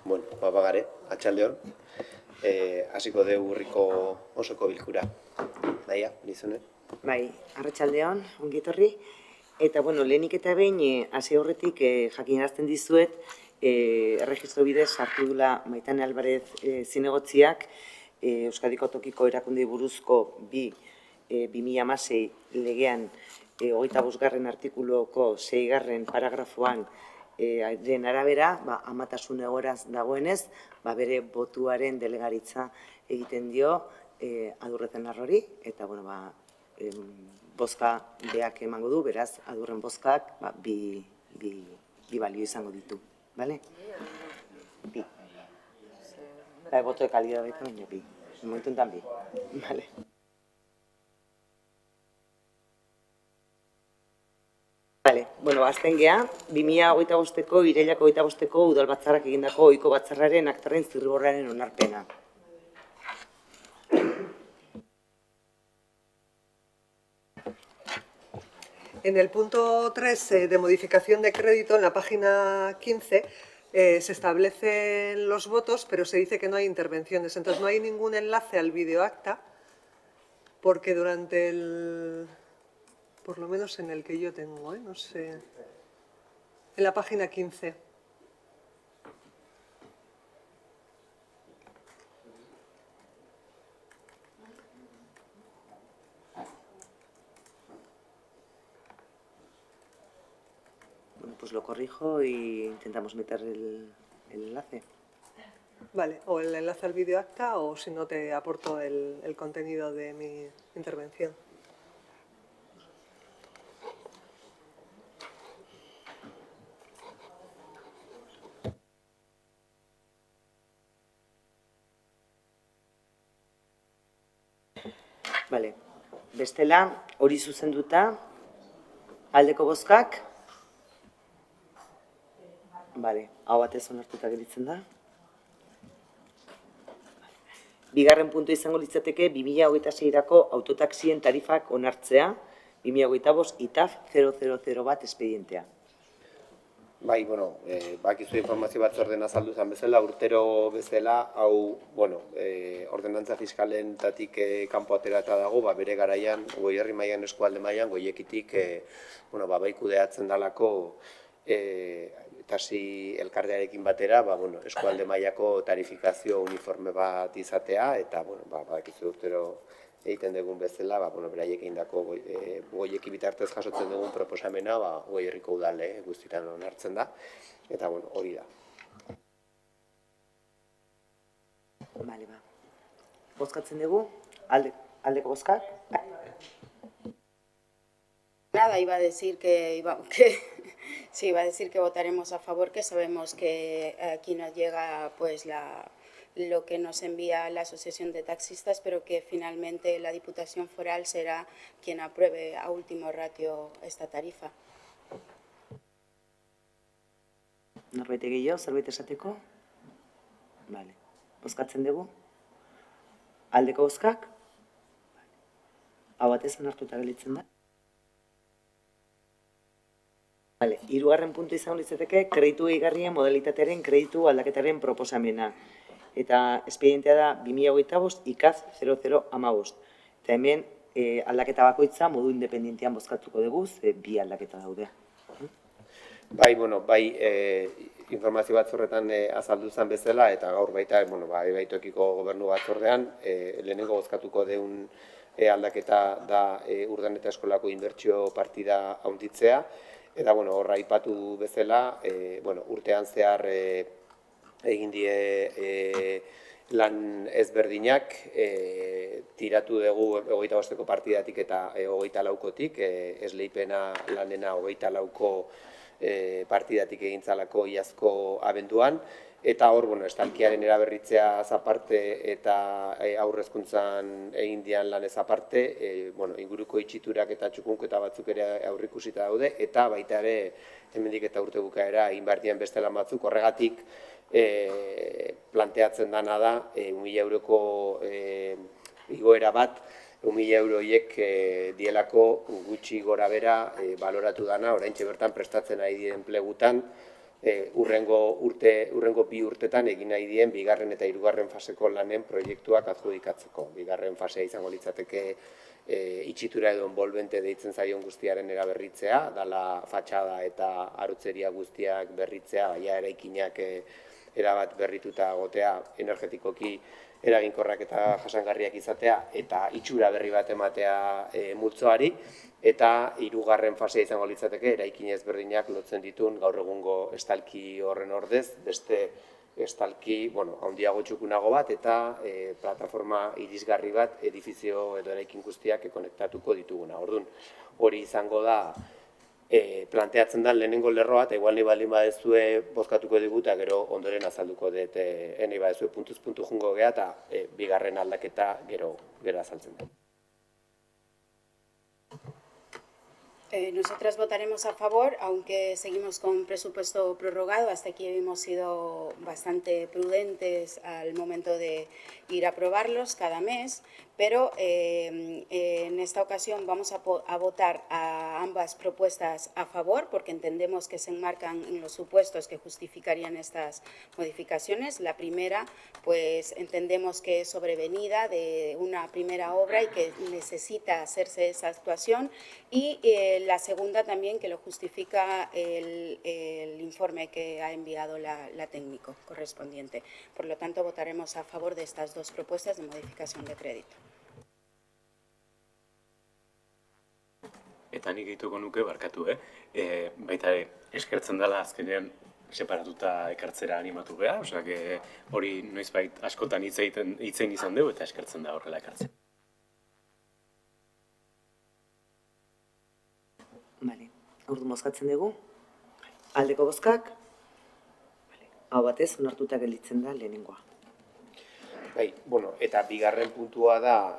Bueno, bagare, atxaldeon, hasiko dugu urriko osoko bilkura. Daia, nizune? Bai, arratsaldeon, ongi etorri. Eta, lehenik eta behin, hasi horretik jakinarazten dizuet, erregistro bidez sartu dula Maitane Alvarez zinegotziak, Euskadiko tokiko erakundei buruzko 2016 legean 25. artikuluko 6. paragrafoan den arabera, amatasun egoeraz dagoenez, bere botuaren delegaritza egiten dio Adurreten Arrori, eta, bozka beak emango du, beraz, Adurren bozkak bi balio izango ditu, bale? Bi. Boto de calidad baita, baina bi. Momentu enten bi, bale? Azten geha, 2025ko, irailako 25ko udalbatzarrak egindako ohiko batzarraren aktarren zirriborraren onarpena. En el punto 3 de modificación de crédito, en la página 15, se establecen los votos, pero se dice que no hay intervenciones. Entonces, no hay ningún enlace al videoacta, porque durante el... por lo menos en el que yo tengo, no sé... En la página 15. Pues lo corrijo y intentamos meter el enlace. Vale, o el enlace al videoacta o si no te aporto el contenido de mi intervención. Vale, bestela hori zuzenduta, aldeko bozkak. Bale, hau batez onartuta gelitzen da. Bigarren puntu izango litzateke 2026ko autotaxien tarifak onartzea, 2025 ITAF 000 bat espedientea. Bai, bakizu informazio batzorden azaldu zen bezala, urtero bezala, hau, ordenantza fiskalentatik kanpo aterata dago, bere garaian, Goierri mailan, eskualde mailan, Goiekitik, bai kudeatzen dalako taxi elkartearekin batera, eskualde mailako tarifikazio uniforme bat izatea, eta, bakizu urtero egiten dugun bezala, beraiek egindako Goieki bitartez jasotzen dugun proposamena, Goierriko udale guztietan onartzen da, eta hori da. Bale, bozkatzen dugu, aldeko bozkak? Nada, iba a decir que votaremos a favor, que sabemos que aquí nos llega pues lo que nos envía la Asociación de Taxistas, pero que finalmente la Diputación Foral será quien apruebe a último ratio esta tarifa. Norbait gehiago, zerbait esateko? Bale, bozkatzen dugu? Aldeko bozkak? Hau batez onartuta gelitzen da? Bale, 3. puntu izango litzateke, kreditu gehigarrien modalitatearen kreditu aldaketaren proposamena. Eta espedientea da 2025 IKAZ 0015. Eta hemen aldaketa bakoitza modu independientean bozkatuko dugu, bi aldaketa daude. Bai, informazio batzorretan azaldu zen bezala, eta gaur baita, baitokiko gobernu batzordean, lehenengo bozkatuko deun aldaketa da urdan eta eskolako inbertsio partida haunditzea, eta horra aipatu bezala, urtean zehar egin die lan ezberdinak, tiratu dugu 25ko partidatik eta 24kotik, esleipena lanena 24ko partidatik egintzalako iazko abenduan, eta hor, estalkiaren eraberritzea aparte eta aurrezkuntzan egin dian lanez aparte, inguruko itxiturak eta txukunketa batzuk ere aurrikusita daude, eta baita ere, hemendik eta urte bukaera, egin behar dian beste lan batzuk, horregatik planteatzen dana da, 1.000 euroko igoera bat, 1.000 euroiek dielako gutxi gora bera baloratu dana, oraintxe bertan prestatzen ari diren plegutan, urrengo bi urtetan egin nahi dien bigarren eta hirugarren faseko lanen proiektuak adjudikatzeko. Bigarren fasea izango litzateke itxitura edo envolvente deitzen zaion guztiaren eraberritzea, dala fatxada eta arutzeria guztiak berritzea, baina eraikinak erabat berrituta egotea, energetikoki eraginkorrak eta jasangarriak izatea, eta itxura berri bat ematea multzoari, eta hirugarren fasea izango litzateke eraikin ezberdinak lotzen ditun gaur egungo estalki horren ordez, beste estalki, handiago txukunago bat, eta plataforma irisgarri bat edifizio edo eraikin guztiak konektatuko dituguna. Orduan, hori izango da planteatzen da lehenengo lerroa, eta igual nahi baldin badezue bozkatuko diguta, gero ondoren azalduko dut, nahi badezue puntuz puntu jungo geha, eta bigarren aldaketa gero azaltzen da. Nosotras votaremos a favor, aunque seguimos con presupuesto prorrogado. Hasta aquí hemos sido bastante prudentes al momento de ir a aprobarlos cada mes, pero en esta ocasión vamos a votar a ambas propuestas a favor, porque entendemos que se enmarcan en los supuestos que justificarían estas modificaciones. La primera, pues entendemos que es sobrevenida de una primera obra y que necesita hacerse esa actuación, y la segunda también, que lo justifica el informe que ha enviado la técnico correspondiente. Por lo tanto, votaremos a favor de estas dos propuestas de modificación de crédito. Eta nik egituko nuke barkatu, baita eskertzen dela azkenean separatuta ekartzera animatu beha, osea, hori noizbait askotan hitzein izan dugu eta eskertzen da horrela ekartzen. Bale, ordu mozkatzen dugu. Aldeko bozkak. Hau batez, onartuta gelditzen da lehenengoa. Bai, eta bigarren puntua da,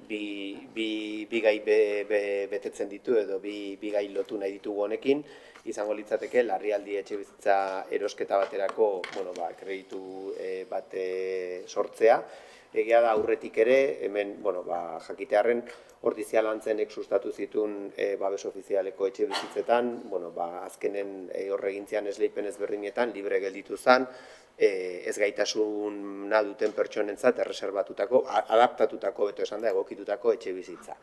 bi gai betetzen ditu edo bi gai lotu nahi ditugu honekin, izango litzateke larrialdi etxebizitza erosketa baterako, kreditu bat sortzea. Egia da aurretik ere, hemen, jakitearren ordizialantzenek sustatu zituen babes ofizialeko etxebizitzetan, azkenen horregintzean esleipen ezberdinetan, libre gelditu zen, ez gaitasuna duten pertsonentzat erreserbatutako, adaptatutako, beto esan da, egokitutako etxebizitza.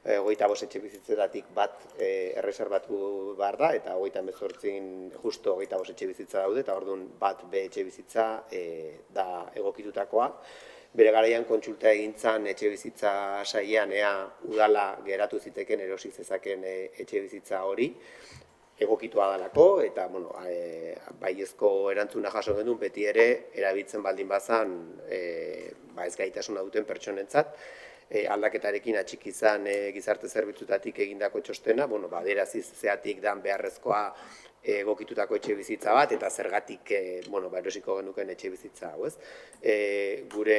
25 etxebizitzetatik bat erreserbatu behar da, eta 28 justo 25 etxebizitza daude, eta orduan bat be etxebizitza da egokitutakoa. Bere garaian kontsulta egintzan etxebizitza sailean ea udala geratu ziteken erosi zezaken etxebizitza hori, egokitua dalako, eta baiezko erantzuna jaso genuen beti ere erabiltzen baldin bazan ez gaitasuna duten pertsonentzat, aldaketarekin atxiki izan gizarte zerbitzutatik egindako txostena, aderaziz zeatik dan beharrezkoa egokitutako etxebizitza bat, eta zergatik erosiko genuken etxebizitza hau, ez? Gure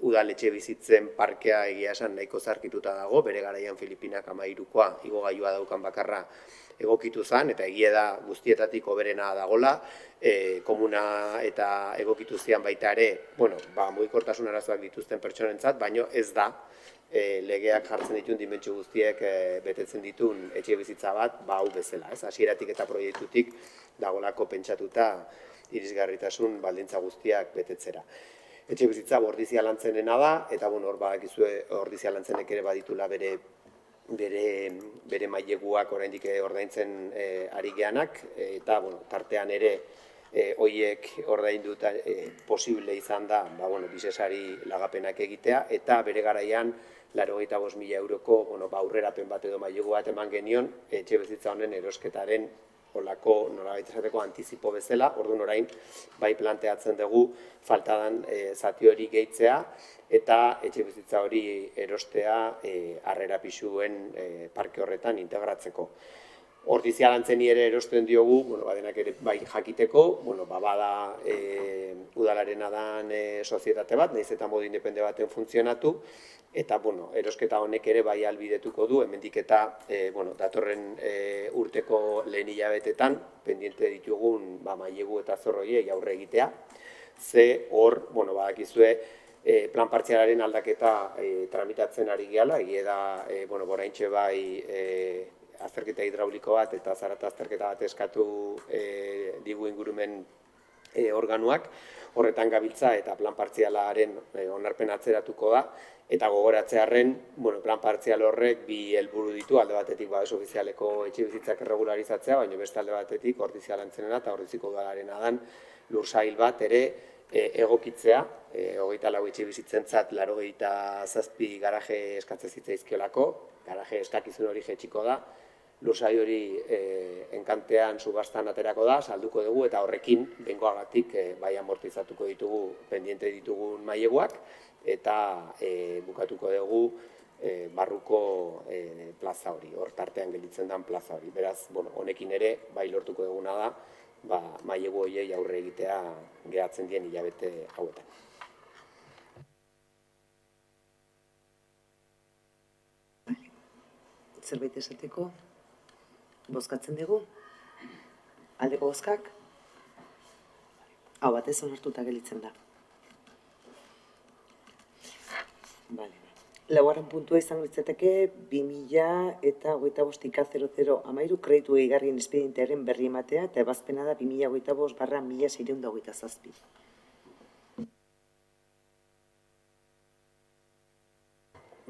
udal etxebizitzen parkea egia esan nahiko zarkituta dago, bere garaian Filipinak 13koa igogailua daukan bakarra egokitu zen, eta egia da guztietatik hoberena dagola, komuna eta egokitu zian baita ere, mugikortasun arazoak dituzten pertsonentzat, baino ez da legeak jartzen dituen dimentsio guztiek betetzen dituen etxebizitza bat, hau bezala, ez? Hasieratik eta proiektutik dagolako pentsatuta irisgarritasun baldintza guztiak betetzera. Etxebizitza ordizialantzenena da, eta hor badakizue ordizialantzenek ere baditula bere maileguak oraindik ordaintzen ari geanak, eta tartean ere horiek ordainduta posible izan da bisesari lagapenak egitea, eta bere garaian 85.000 euroko aurrerapen bat edo mailegu bat eman genion etxebizitza honen erosketaren olako nolabait esateko antizipo bezala, orduan orain bai planteatzen dugu faltadan zati hori gehitzea eta etxebizitza hori erostea harrera pisuen parke horretan integratzeko. Ordizialantzeni ere erosten diogu, badenak ere bai jakiteko, bada udalarena dan sozietate bat, nahiz eta modu independe baten funtzionatu, eta erosketa honek ere bai albidetuko du, hemendik eta datorren urteko lehen hilabetetan, pendiente ditugun mailegu eta zorroiei aurre egitea, ze hor, badakizue, plan partzialaren aldaketa tramitatzen ari gehala, egia da, boraintxe bai azterketa hidrauliko bat eta zarata azterketa bat eskatu digu ingurumen organuak, horretan gabiltza eta plan partzialaren onarpen atzeratuko da, eta gogoratzearren, plan partzial horrek bi helburu ditu, alde batetik babes ofizialeko etxebizitzak erregularizatzea, baina beste alde batetik ordizialantzenena eta ordiziko udalarena dan lursail bat ere egokitzea, 24 etxebizitzentzat 87 garaje eskatzen zitzaizkiolako, garaje eskakizun hori jaitsiko da, lursail hori enkantean subastan aterako da, salduko dugu eta horrekin bengoagatik bai amortizatuko ditugu pendiente ditugun maileguak eta bukatuko dugu barruko plaza hori, hor tartean gelditzen den plaza hori. Beraz, honekin ere bai lortuko duguna da mailegu horiei aurre egitea geratzen dien hilabete hauetan. Zerbait esateko? Bozkatzen dugu? Aldeko bozkak? Hau batez onartuta gelditzen da. Laugarren puntua izango litzateke 2025-0013 kreditu gehigarrien espedientearen berri ematea eta ebazpena da 2025/1627.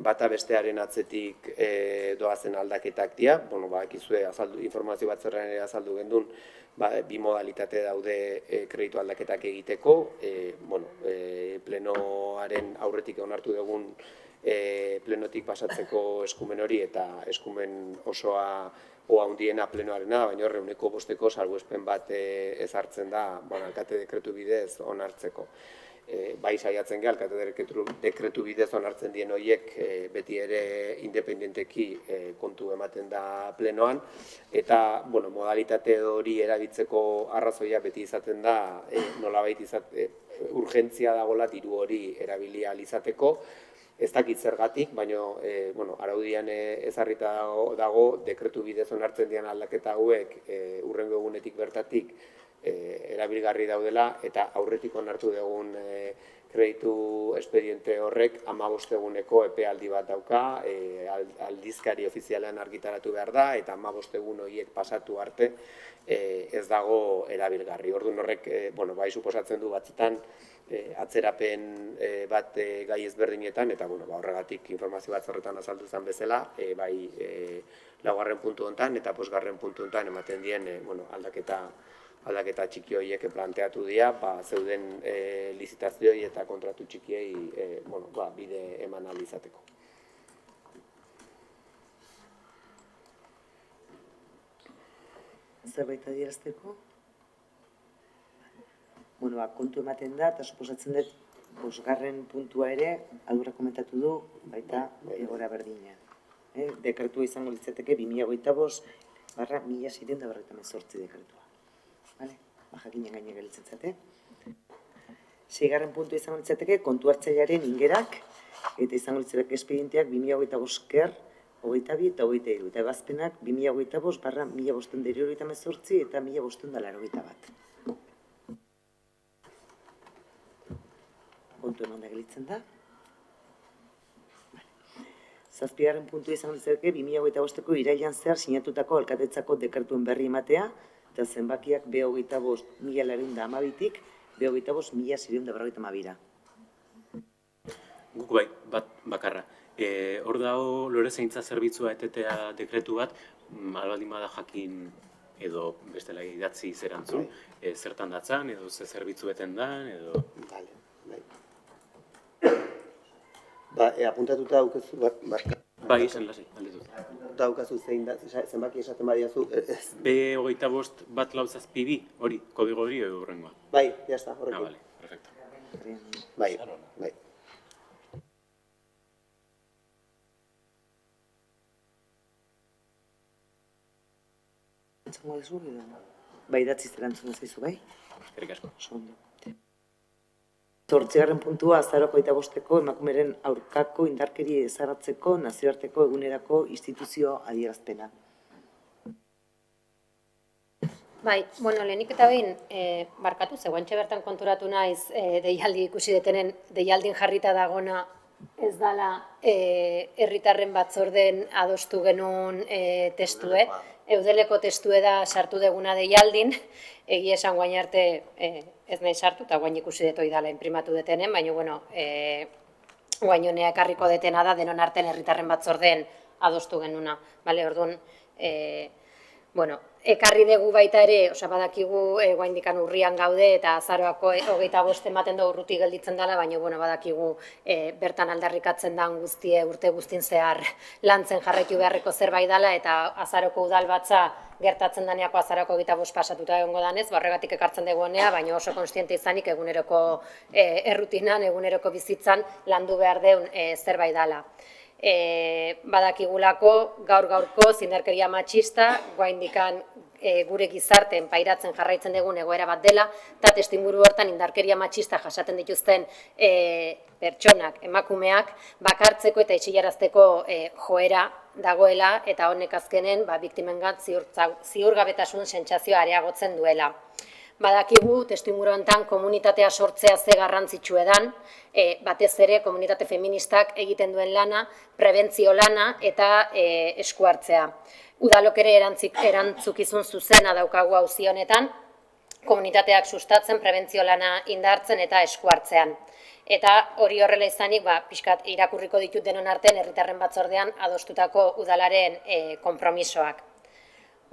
Bata bestearen atzetik doazen aldaketak dira, bakizue informazio batzorrean ere azaldu gendun, bi modalitate daude kreditu aldaketak egiteko, plenoaren aurretik onartu dugun plenotik pasatzeko eskumen hori eta eskumen osoa handiena plenoarena, baina horre 5% salbuespen bat ezartzen da alkate dekretu bidez onartzeko. Bai saiatzen geha, alkate dekretu bidez onartzen dien horiek beti ere independenteki kontu ematen da plenoan, eta modalitate hori erabiltzeko arrazoia beti izaten da nolabait urgentzia dagoela diru hori erabili ahal izateko, ez dakit zergatik, baina araudian ezarrita dago dekretu bidez onartzen dian aldaketa hauek hurrengo egunetik bertatik erabilgarri daudela eta aurretik onartu dugun kreditu espediente horrek 15 eguneko epealdi bat dauka, aldizkari ofizialean argitaratu behar da eta 15 egun horiek pasatu arte ez dago erabilgarri. Orduan horrek bai suposatzen du batzutan atzerapen bat gai ezberdinetan eta horregatik informazio batzorretan azaldu zen bezala, bai laugarren puntu hontan eta bosgarren puntu hontan ematen dien aldaketa txiki horiek planteatu dira, zeuden lizitazioi eta kontratu txikiei bide eman ahal izateko. Zerbait adierazteko? Kontu ematen da, eta suposatzen dut, bosgarren puntua ere, aldurra komentatu du, baita egora berdina. Dekretua izango litzateke 2025/1628 dekretua. Jakinen gaine gelitzen zate. 6. puntua izango litzateke kontu hartzailearen ingerak, eta izango litzateke espedienteak 2025/22 eta 23, eta ebazpenak 2025/1578 eta 1581. Kontu eman da gelitzen da. 7. puntua izango litzateke 2025ko irailean zehar sinatutako alkatetzako dekretuen berri ematea, eta zenbakiak B25.012-tik B25.652. Guk bai, bat bakarra. Hor dago lorezaintza zerbitzua etetea dekretu bat, albaldin bada jakin edo bestela idatzi zerantzun, zertan datzan, edo ze zerbitzu eten dan, edo... Apuntatuta daukazu, Bai, esan lasai, aldetut. daukazu zenbaki esaten badiazu. B25/17 hori, kodigo hori edo hurrengoa. Bai, jazta, horrekin. Vale, perfecto. Bai. Entzango dezu, bai datzi zerantzun zaizu, bai? Eskerrik asko. Ondo. 8. puntua azaroko 25ko emakumeren aurkako indarkeri ezarratzeko nazioarteko egunerako instituzio adierazpena. Bai, lehenik eta behin, barkatu, zegoentxe bertan konturatu naiz deialdi ikusi detenen, deialdin jarrita dagona ez dala herritarren batzorden adostu genuen testue. Eudeleko testue da sartu deguna deialdin, egia esan guain arte ez nahi sartu, eta guain ikusi detoi dala imprimatu detenen, baina, bueno, guain honea ekarriko detena da denon arten herritarren batzorden adostu genuna. Bale, orduan, bueno, ekarri dugu baita ere, badakigu guaindikan urrian gaude eta azaroako 25 ematen da urruti gelditzen dela, baina badakigu bertan aldarrikatzen dan guztie urte guztin zehar lantzen jarraitu beharreko zerbait dela eta azaroko udal batza gertatzen daneako azaroko 25 pasatuta egongo danez, horregatik ekartzen dugu honea, baina oso konstiente izanik eguneroko errutinan, eguneroko bizitzan landu behar deun zerbait dela. Badakigulako gaur-gaurko zindarkeria matxista, guaindikan gure gizarten pairatzen jarraitzen dugun egoera bat dela, eta testuinguru hortan indarkeria matxista jasaten dituzten pertsonak, emakumeak, bakartzeko eta itxilarazteko joera dagoela, eta honek azkenen biktimengat ziurgabetasun sentsazioa areagotzen duela. Badakigu, testuinguru honetan komunitatea sortzea ze garrantzitsu edan, batez ere komunitate feministak egiten duen lana, prebentzio lana eta esku hartzea. Udalok ere erantzukizun zuzena daukagu auzi honetan, komunitateak sustatzen, prebentzio lana indartzen eta esku hartzean. Eta hori horrela izanik, pixkat irakurriko ditut denon artean herritarren batzordean adostutako udalaren konpromisoak.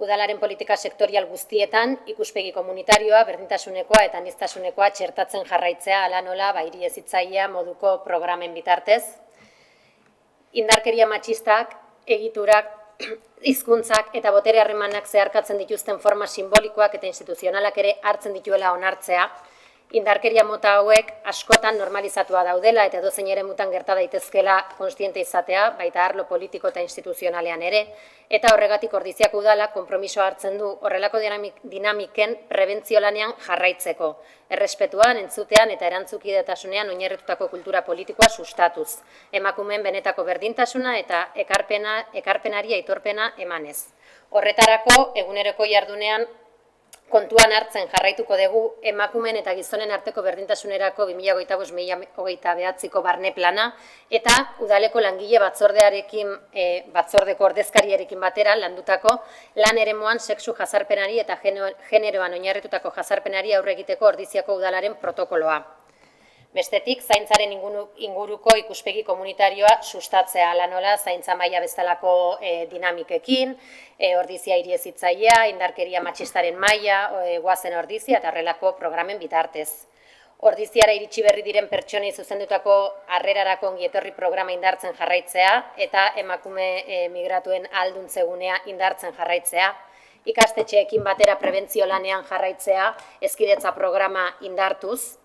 Udalaren politika sektorial guztietan, ikuspegi komunitarioa, berdintasunekoa eta aniztasunekoa txertatzen jarraitzea ala nola hiri hezitzailea moduko programen bitartez. Indarkeria matxistak, egiturak, hizkuntzak eta botere harremanak zeharkatzen dituzten forma simbolikoak eta instituzionalak ere hartzen dituela onartzea, indarkeria mota hauek askotan normalizatua daudela eta edozein eremutan gerta daitezkela kontziente izatea, baita arlo politiko eta instituzionalean ere, eta horregatik Ordiziako udala konpromisoa hartzen du horrelako dinamiken prebentzio lanean jarraitzeko, errespetuan, entzutean eta erantzukidetasunean oinarritutako kultura politikoa sustatuz, emakumeen benetako berdintasuna eta ekarpenari aitorpena emanez. Horretarako, eguneroko jardunean kontuan hartzen jarraituko dugu emakumeen eta gizonen arteko berdintasunerako 2025-2029ko barne plana eta udaleko langile batzordeko ordezkariarekin batera landutako lan eremuan sexu jazarpenari eta generoan oinarritutako jazarpenari aurre egiteko Ordiziako udalaren protokoloa. Bestetik, zaintzaren inguruko ikuspegi komunitarioa sustatzea, ala nola, zaintza maila bezalako dinamikekin, Ordizia hiri hezitzailea, indarkeria matxistaren maila, goazen Ordizia eta horrelako programen bitartez. Ordiziara iritsi berri diren pertsonei zuzendutako harrerarako ongietorri programa indartzen jarraitzea eta emakume migratuen ahalduntzea indartzen jarraitzea, ikastetxeekin batera prebentzio lanean jarraitzea, hezkidetza programa indartuz,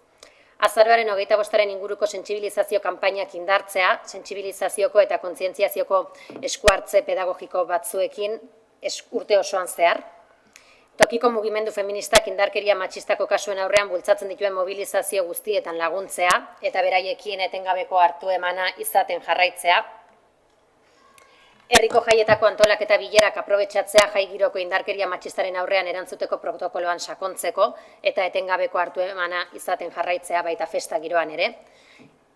azaroaren 25-aren inguruko sentsibilizazio kanpainak indartzea, sentsibilizazioko eta kontzientziazioko esku hartze pedagogiko batzuekin urte osoan zehar. Tokiko mugimendu feministak indarkeria matxistako kasuen aurrean bultzatzen dituen mobilizazio guztietan laguntzea eta beraiekin etengabeko hartu emana izaten jarraitzea. Herriko jaietako antolaketa bilerak aprobetxatzea jai giroko indarkeria matxistaren aurrean erantzuteko protokoloan sakontzeko eta etengabeko hartu emana izaten jarraitzea baita festa giroan ere.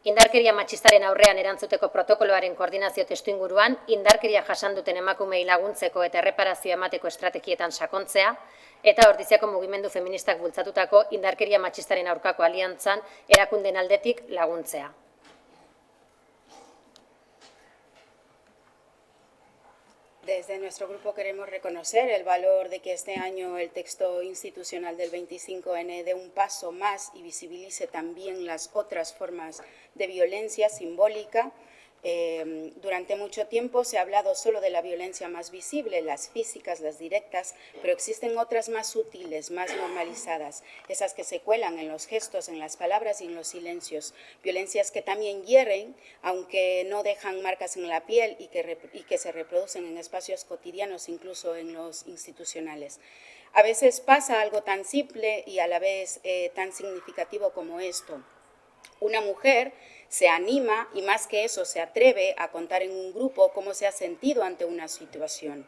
Indarkeria matxistaren aurrean erantzuteko protokoloaren koordinazio testuinguruan indarkeria jasan duten emakumei laguntzeko eta erreparazio emateko estrategietan sakontzea eta Ordiziako mugimendu feministak bultzatutako indarkeria matxistaren aurkako aliantzan erakunden aldetik laguntzea. Desde nuestro grupo queremos reconocer el valor de que este año el texto institucional del 25N dé un paso más y visibilice también las otras formas de violencia simbólica. Durante mucho tiempo se ha hablado solo de la violencia más visible, las físicas, las directas, pero existen otras más sutiles, más normalizadas, esas que se cuelan en los gestos, en las palabras y en los silencios. Violencias que también hieren, aunque no dejan marcas en la piel y que se reproducen en espacios cotidianos, incluso en los institucionales. A veces pasa algo tan simple y a la vez tan significativo como esto. Una mujer se anima y más que eso se atreve a contar en un grupo cómo se ha sentido ante una situación.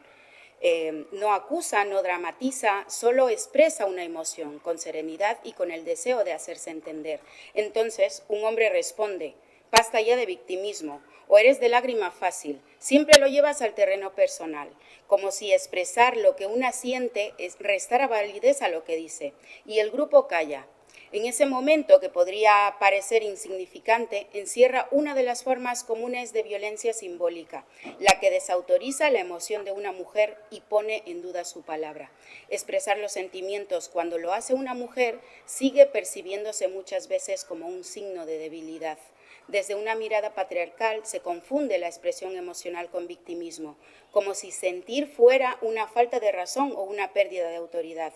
No acusa, no dramatiza, solo expresa una emoción con serenidad y con el deseo de hacerse entender. Entonces un hombre responde Basta ya de victimismo, o eres de lágrima fácil, siempre lo llevas al terreno personal, como si expresar lo que una siente restara validez a lo que dice, y el grupo calla. En ese momento, que podría parecer insignificante, encierra una de las formas comunes de violencia simbólica, la que desautoriza la emoción de una mujer y pone en duda su palabra. Expresar los sentimientos cuando lo hace una mujer sigue percibiéndose muchas veces como un signo de debilidad. Desde una mirada patriarcal se confunde la expresión emocional con victimismo, como si sentir fuera una falta de razón o una pérdida de autoridad.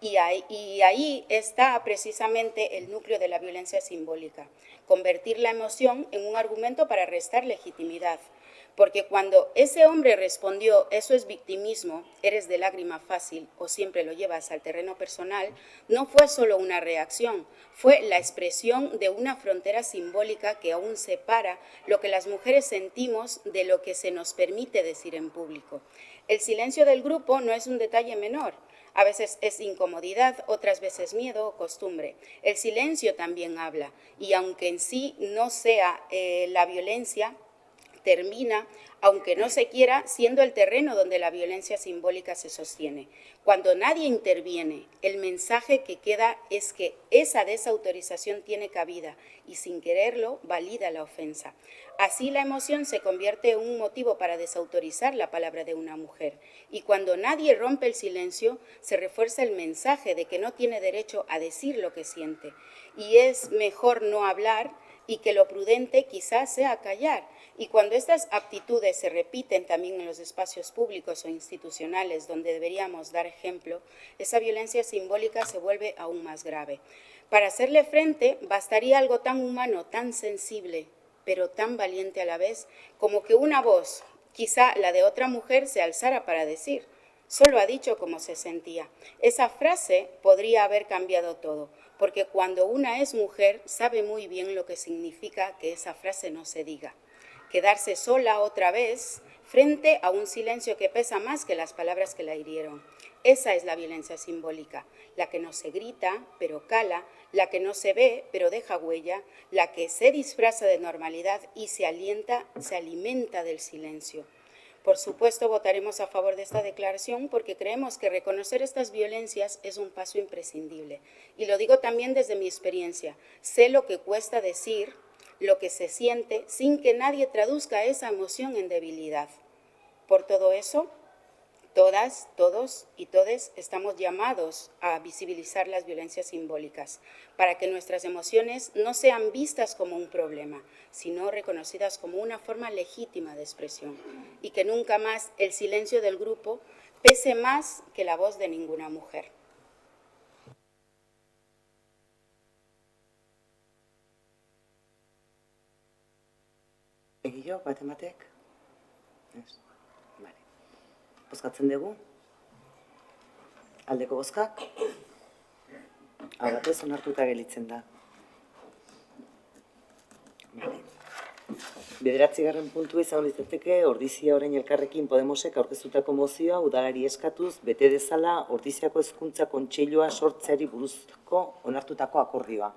Y ahí está precisamente el núcleo de la violencia simbólica, convertir la emoción en un argumento para restar legitimidad. Porque cuando ese hombre respondió, eso es victimismo, eres de lágrima fácil o siempre lo llevas al terreno personal, no fue solo una reacción, fue la expresión de una frontera simbólica que aún separa lo que las mujeres sentimos de lo que se nos permite decir en público. El silencio del grupo no es un detalle menor. A veces es incomodidad, otras veces miedo o costumbre. El silencio también habla y aunque en sí no sea la violencia, termina, aunque no se quiera, siendo el terreno donde la violencia simbólica se sostiene. Cuando nadie interviene, el mensaje que queda es que esa desautorización tiene cabida y sin quererlo valida la ofensa. Así la emoción se convierte en un motivo para desautorizar la palabra de una mujer. Y cuando nadie rompe el silencio, se refuerza el mensaje de que no tiene derecho a decir lo que siente. Y es mejor no hablar y que lo prudente quizás sea callar. Y cuando estas actitudes se repiten también en los espacios públicos o institucionales donde deberíamos dar ejemplo, esa violencia simbólica se vuelve aún más grave. Para hacerle frente bastaría algo tan humano, tan sensible, pero tan valiente a la vez, como que una voz, quizá la de otra mujer, se alzara para decir: solo ha dicho cómo se sentía. Esa frase podría haber cambiado todo, porque cuando una es mujer sabe muy bien lo que significa que esa frase no se diga. Quedarse sola otra vez frente a un silencio que pesa más que las palabras que la hirieron. Esa es la violencia simbólica, la que no se grita, pero cala, la que no se ve, pero deja huella, la que se disfraza de normalidad y se alimenta del silencio. Por supuesto, votaremos a favor de esta declaración porque creemos que reconocer estas violencias es un paso imprescindible. Y lo digo también desde mi experiencia. Sé lo que cuesta decir, lo que se siente, sin que nadie traduzca esa emoción en debilidad. Por todo eso, todas, todos y todes estamos llamados a visibilizar las violencias simbólicas para que nuestras emociones no sean vistas como un problema, sino reconocidas como una forma legítima de expresión y que nunca más el silencio del grupo pese más que la voz de ninguna mujer. Egillo, bat ematek? Ez. Vale. Bozkatzen dugu? Aldeko bozkak? Hau batez onartuta gelitzen da. Vale. 9. puntua izango litzateke Ordizia orain Elkarrekin Podemosek aurkeztutako mozioa udalari eskatuz bete dezala Ordiziako Hezkuntza Kontseilua sortzeari buruzko onartutako akordioa.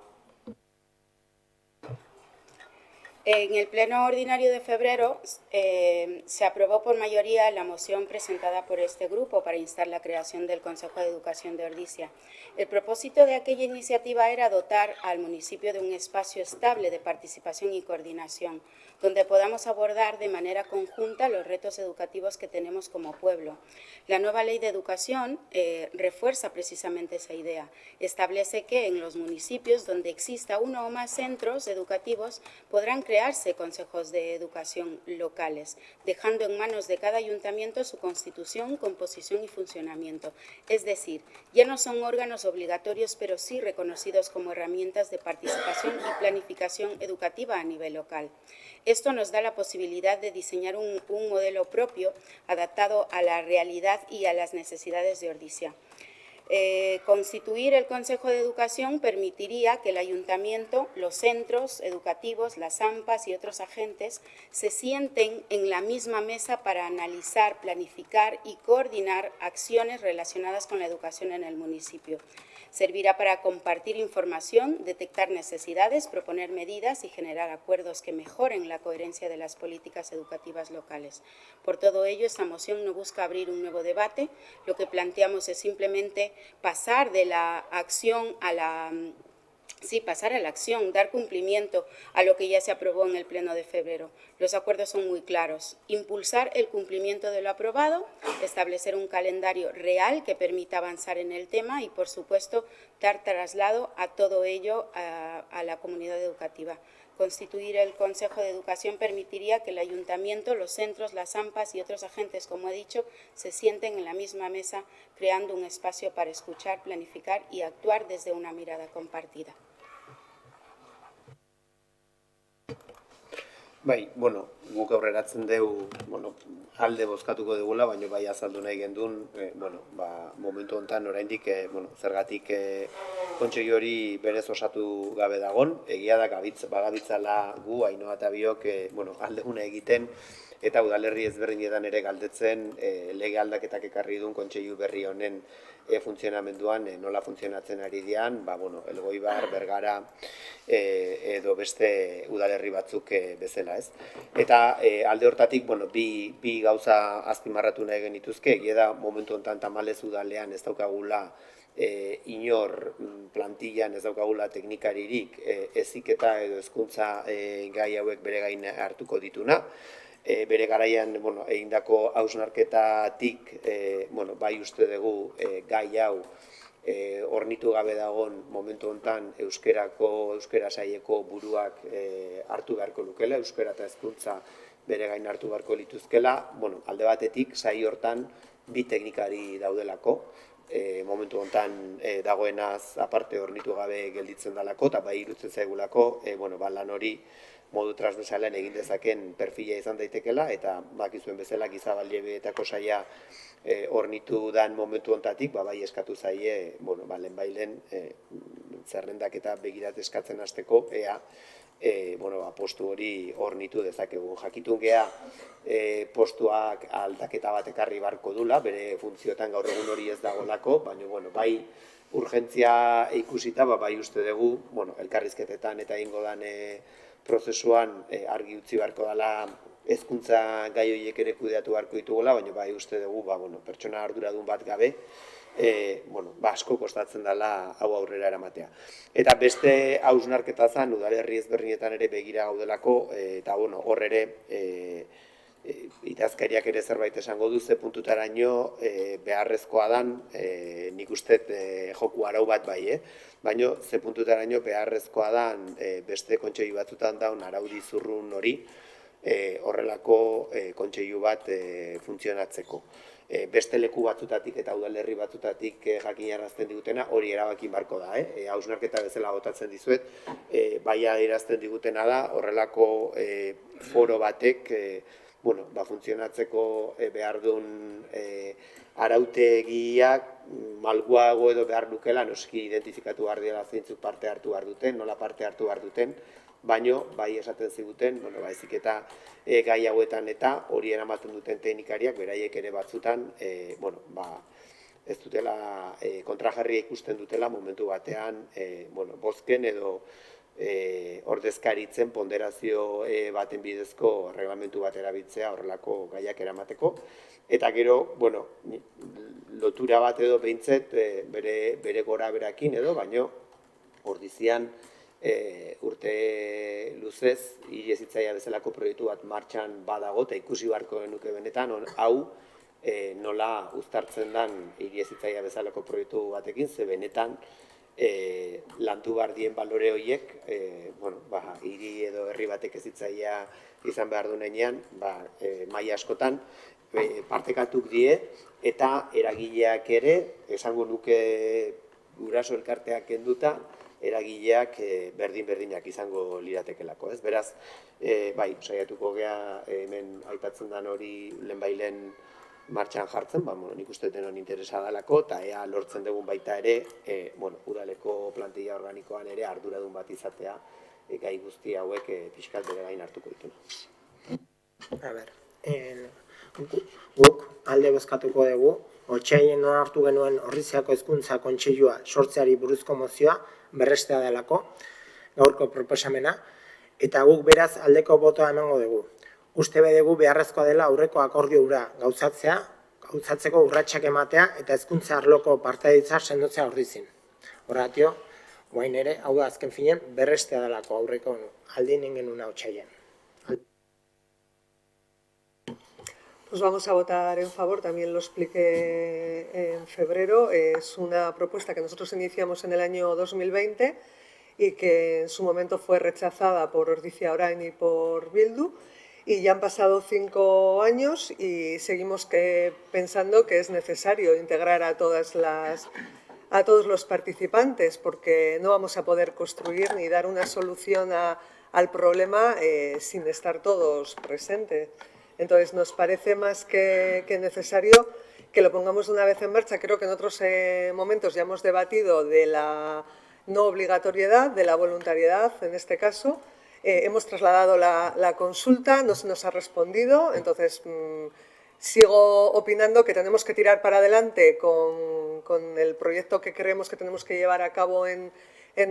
En el pleno ordinario de febrero se aprobó por mayoría la moción presentada por este grupo para instar la creación del Consejo de Educación de Ordizia. El propósito de aquella iniciativa era dotar al municipio de un espacio estable de participación y coordinación, donde podamos abordar de manera conjunta los retos educativos que tenemos como pueblo. La nueva Ley de Educación refuerza precisamente esa idea. Establece que en los municipios donde exista uno o más centros educativos podrán crearse consejos de educación locales, dejando en manos de cada ayuntamiento su constitución, composición y funcionamiento. Es decir, ya no son órganos obligatorios, pero sí reconocidos como herramientas de participación y planificación educativa a nivel local. Esto nos da la posibilidad de diseñar un modelo propio adaptado a la realidad y a las necesidades de Ordizia. Constituir el Consejo de Educación permitiría que el ayuntamiento, los centros educativos, las AMPAs y otros agentes se sienten en la misma mesa para analizar, planificar y coordinar acciones relacionadas con la educación en el municipio. Servirá para compartir información, detectar necesidades, proponer medidas y generar acuerdos que mejoren la coherencia de las políticas educativas locales. Por todo ello, esta moción no busca abrir un nuevo debate. Lo que planteamos es simplemente pasar de la acción a la... pasar a la acción, dar cumplimiento a lo que ya se aprobó en el Pleno de febrero. Los acuerdos son muy claros. Impulsar el cumplimiento de lo aprobado, establecer un calendario real que permita avanzar en el tema y, por supuesto, dar traslado a todo ello a la comunidad educativa. Constituir el Consejo de Educación permitiría que el Ayuntamiento, los centros, las AMPAs y otros agentes, como he dicho, se sienten en la misma mesa, creando un espacio para escuchar, planificar y actuar desde una mirada compartida. Bai, guk aurreratzen dugu, alde bozkatuko dugula, baina bai azaldu nahi gendun, momentu honetan oraindik, zergatik kontseilu hori berez osatu gabe dagon, egia da bagabitzala gu, Ainhoa eta biok, aldeguna egiten, eta udalerri ezberdinetan ere galdetzen lege aldaketak ekarri duen kontseilu berri honen funtzionamenduan nola funtzionatzen ari dian, Elgoibar, Bergara edo beste udalerri batzuk bezala, ez? Eta alde hortatik, bi gauza azpimarratu nahi genituzke, egia da momentu honetan tamalez udalean ez daukagula inor plantillan ez daukagula teknikaririk heziketa edo hezkuntza gai hauek bere gain hartuko dituna. Bere garaian egindako hausnarketatik bai uste dugu gai hau hornitu gabe dagoen momentu honetan euskera saileko buruak hartu beharko lukela, euskera eta hezkuntza bere gain hartu beharko lituzkela, alde batetik sail hortan bi teknikari daudelako, momentu honetan dagoenaz aparte hornitu gabe gelditzen dalako, eta bai irutzen zaigulako, lan hori modu transversalean egin dezaken perfila izan daitekela, eta bakizuen bezala Gizabaliebeetako saia hornitu dan momentu honetatik, bai eskatu zaie, lehenbailen zerrendak eta begirat eskatzen hasteko, ea postu hori hornitu dezakegu. Jakitun gea postuak aldaketa bat ekarri barko dula, bere funtzioetan gaur egun hori ez dagolako, baina bai urgentzia ikusita, bai uste dugu, elkarrizketetan eta egingo dan prozesuan argi utzi beharko dela hezkuntza gai horiek ere kudeatu beharko ditugula, baina bai uste dugu pertsona arduradun bat gabe asko kostatzen dela hau aurrera eramatea. Eta beste hausnarketa zen, udalerri ezberdinetan ere begira gaudelako, eta hor ere idazkariak ere zerbait esango du, ze puntutaraino beharrezkoa dan, nik uste joku arau bat bai, baina ze puntutaraino beharrezkoa dan beste kontseilu batzutan daun araudi zurrun hori horrelako kontseilu bat funtzionatzeko. Beste leku batzutatik eta udalerri batzutatik jakinarazten digutena hori erabakin barko da. Hausnarketa bezala botatzen dizuet, bai adierazten digutena da horrelako foro batek funtzionatzeko behar duen arautegiak malguago edo behar lukela, noski identifikatu behar dela zeintzuk parte hartu behar duten, nola parte hartu behar duten, baino bai esaten ziguten, ezik eta gai hauetan eta hori eramaten duten teknikariak beraiek ere batzutan ez dutela kontrajarria ikusten dutela momentu batean bozken edo ordezkaritzen ponderazio baten bidezko reglamentu bat erabiltzea horrelako gaiak eramateko. Eta gero, lotura bat edo behintzet bere gora berakin edo, baino ordizian urte luzez hiri hezitzailea bezalako proiektu bat martxan badago eta ikusi beharko genuke benetan hau nola uztartzen den hiri hezitzailea bezalako proiektu batekin, ze benetan landu behar dien balore horiek hiri edo herri batek hezitzailea izan behar duenean maila askotan partekatuk die eta eragileak ere esango nuke guraso elkarteak kenduta eragileak berdin-berdinak izango liratekelako, ez? Beraz, saiatuko gea hemen aipatzen den hori lehenbailen martxan jartzen, nik uste denon interesa dalako, eta ea lortzen dugun baita ere, udaleko plantilla organikoan ere arduradun bat izatea, gai guzti hauek pixkat bere gain hartuko dituna. A ber, guk alde bozkatuko dugu, otsailean hartu genuen Ordiziako Hezkuntza Kontseilua sortzeari buruzko mozioa berrestea delako, gaurko proposamena, eta guk beraz aldeko botoa emango dugu. Uste dugu beharrezkoa dela aurreko akordio hura gauzatzeko urratsak ematea eta hezkuntza arloko partaidetza sendotzea Ordizin. Horratio, guain ere, hau da azken finen berrestea delako aurreko aldin genuen otsailean. Pues vamos a votar en favor, también lo expliqué en febrero. Es una propuesta que nosotros iniciamos en el año 2020 y que en su momento fue rechazada por Ordizia Orain y por Bildu. Y ya han pasado 5 años y seguimos pensando que es necesario integrar a todos los participantes, porque no vamos a poder construir ni dar una solución al problema sin estar todos presentes. Entonces, nos parece más que necesario que lo pongamos de una vez en marcha. Creo que en otros momentos ya hemos debatido de la no obligatoriedad, de la voluntariedad, en este caso. Hemos trasladado la consulta, no se nos ha respondido, entonces sigo opinando que tenemos que tirar para adelante con el proyecto que creemos que tenemos que llevar a cabo en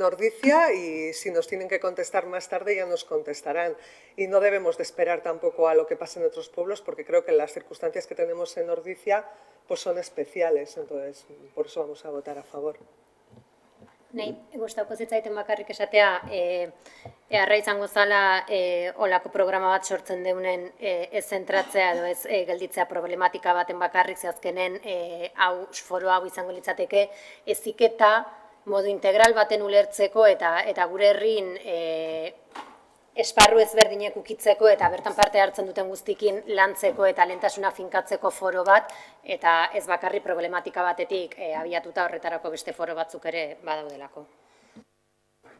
Ordizia, y si nos tienen que contestar más tarde ya nos contestarán. Y no debemos de esperar tampoco a lo que pasa en otros pueblos, porque creo que las circunstancias que tenemos en Ordizia pues son especiales, entonces por eso vamos a votar a favor. Nahi, gustauko zitzaiten bakarrik esatea, eharra izango zala olako programa bat sortzen deunen ez zentratzea edo ez gelditzea problematika baten bakarrik, zehazkenen foro hau izango litzateke heziketa modu integral baten ulertzeko eta gure herrin esparru ezberdinek ukitzeko eta bertan parte hartzen duten guztikin lantzeko eta lehentasuna finkatzeko foro bat, eta ez bakarri problematika batetik abiatuta horretarako beste foro batzuk ere badaudelako.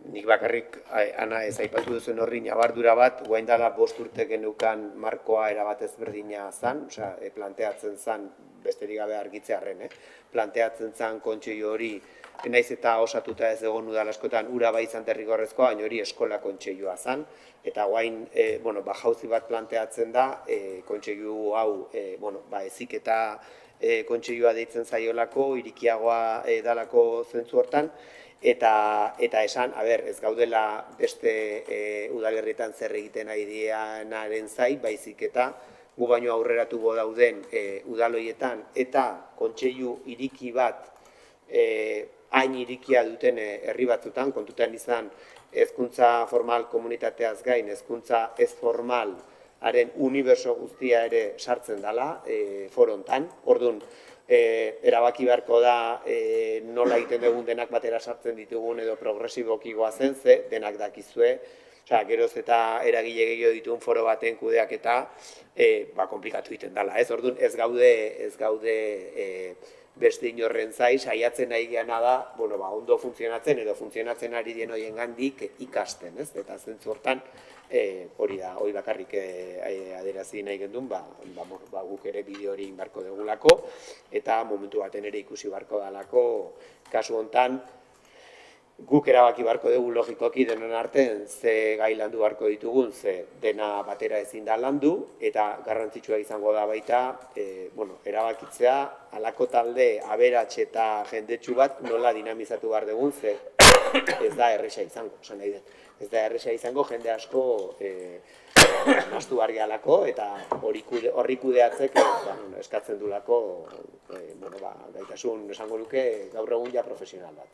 Nik bakarrik, Ana, ez aipatu duzuen horri nabardura bat, guain dela 5 urte genukan markoa erabat ezberdina zan, planteatzen zan, besterik gabe argitzearren, planteatzen zan kontseilu hori, naiz eta osatuta ez egon udal askotan, ura bai izan derrigorrezkoa, baina hori eskola kontseilua zan, eta guain, jauzi bat planteatzen da, kontseilu hau, heziketa kontseilua deitzen zaiolako, irikiagoa dalako zentzu hortan, eta esan, ez gaudela beste udalerrietan zer egiten ari dianaren zai, baizik eta gu baino aurreratuko dauden udaloietan, eta kontseilu iriki bat hain irikia duten herri batzutan, kontutan izan hezkuntza formal komunitateaz gain, hezkuntza ez formal haren uniberso guztia ere sartzen dela forontan. Orduan, erabaki beharko da nola egiten dugun denak batera sartzen ditugun edo progresiboki goazen, ze denak dakizue, geroz eta eragile gehiago dituen foro baten kudeaketa komplikatu egiten dela. Orduan, ez gaude beste inorren zai, saiatzen nahi geana da, ondo funtzionatzen edo funtzionatzen ari den horien gandik ikasten, eta zentzu hortan, hori da, hori bakarrik aderazi nahi gendun, guk ere bideo hori inbarko dugulako, eta momentu baten ere ikusi barko dalako, kasu hontan, guk erabaki barko dugu logikoki denon artean ze gai landu barko ditugun, ze dena batera ezin da landu, eta garrantzitsua izango da baita, erabakitzea, halako talde aberats eta jendetsu bat nola dinamizatu behar dugun, ze ez da erresa izango, esan nahi den. Ez da erresa izango jende asko nahastu behar gehalako, eta horri kudeatzek eskatzen dulako gaitasun esango luke gaur egun ja profesional bat.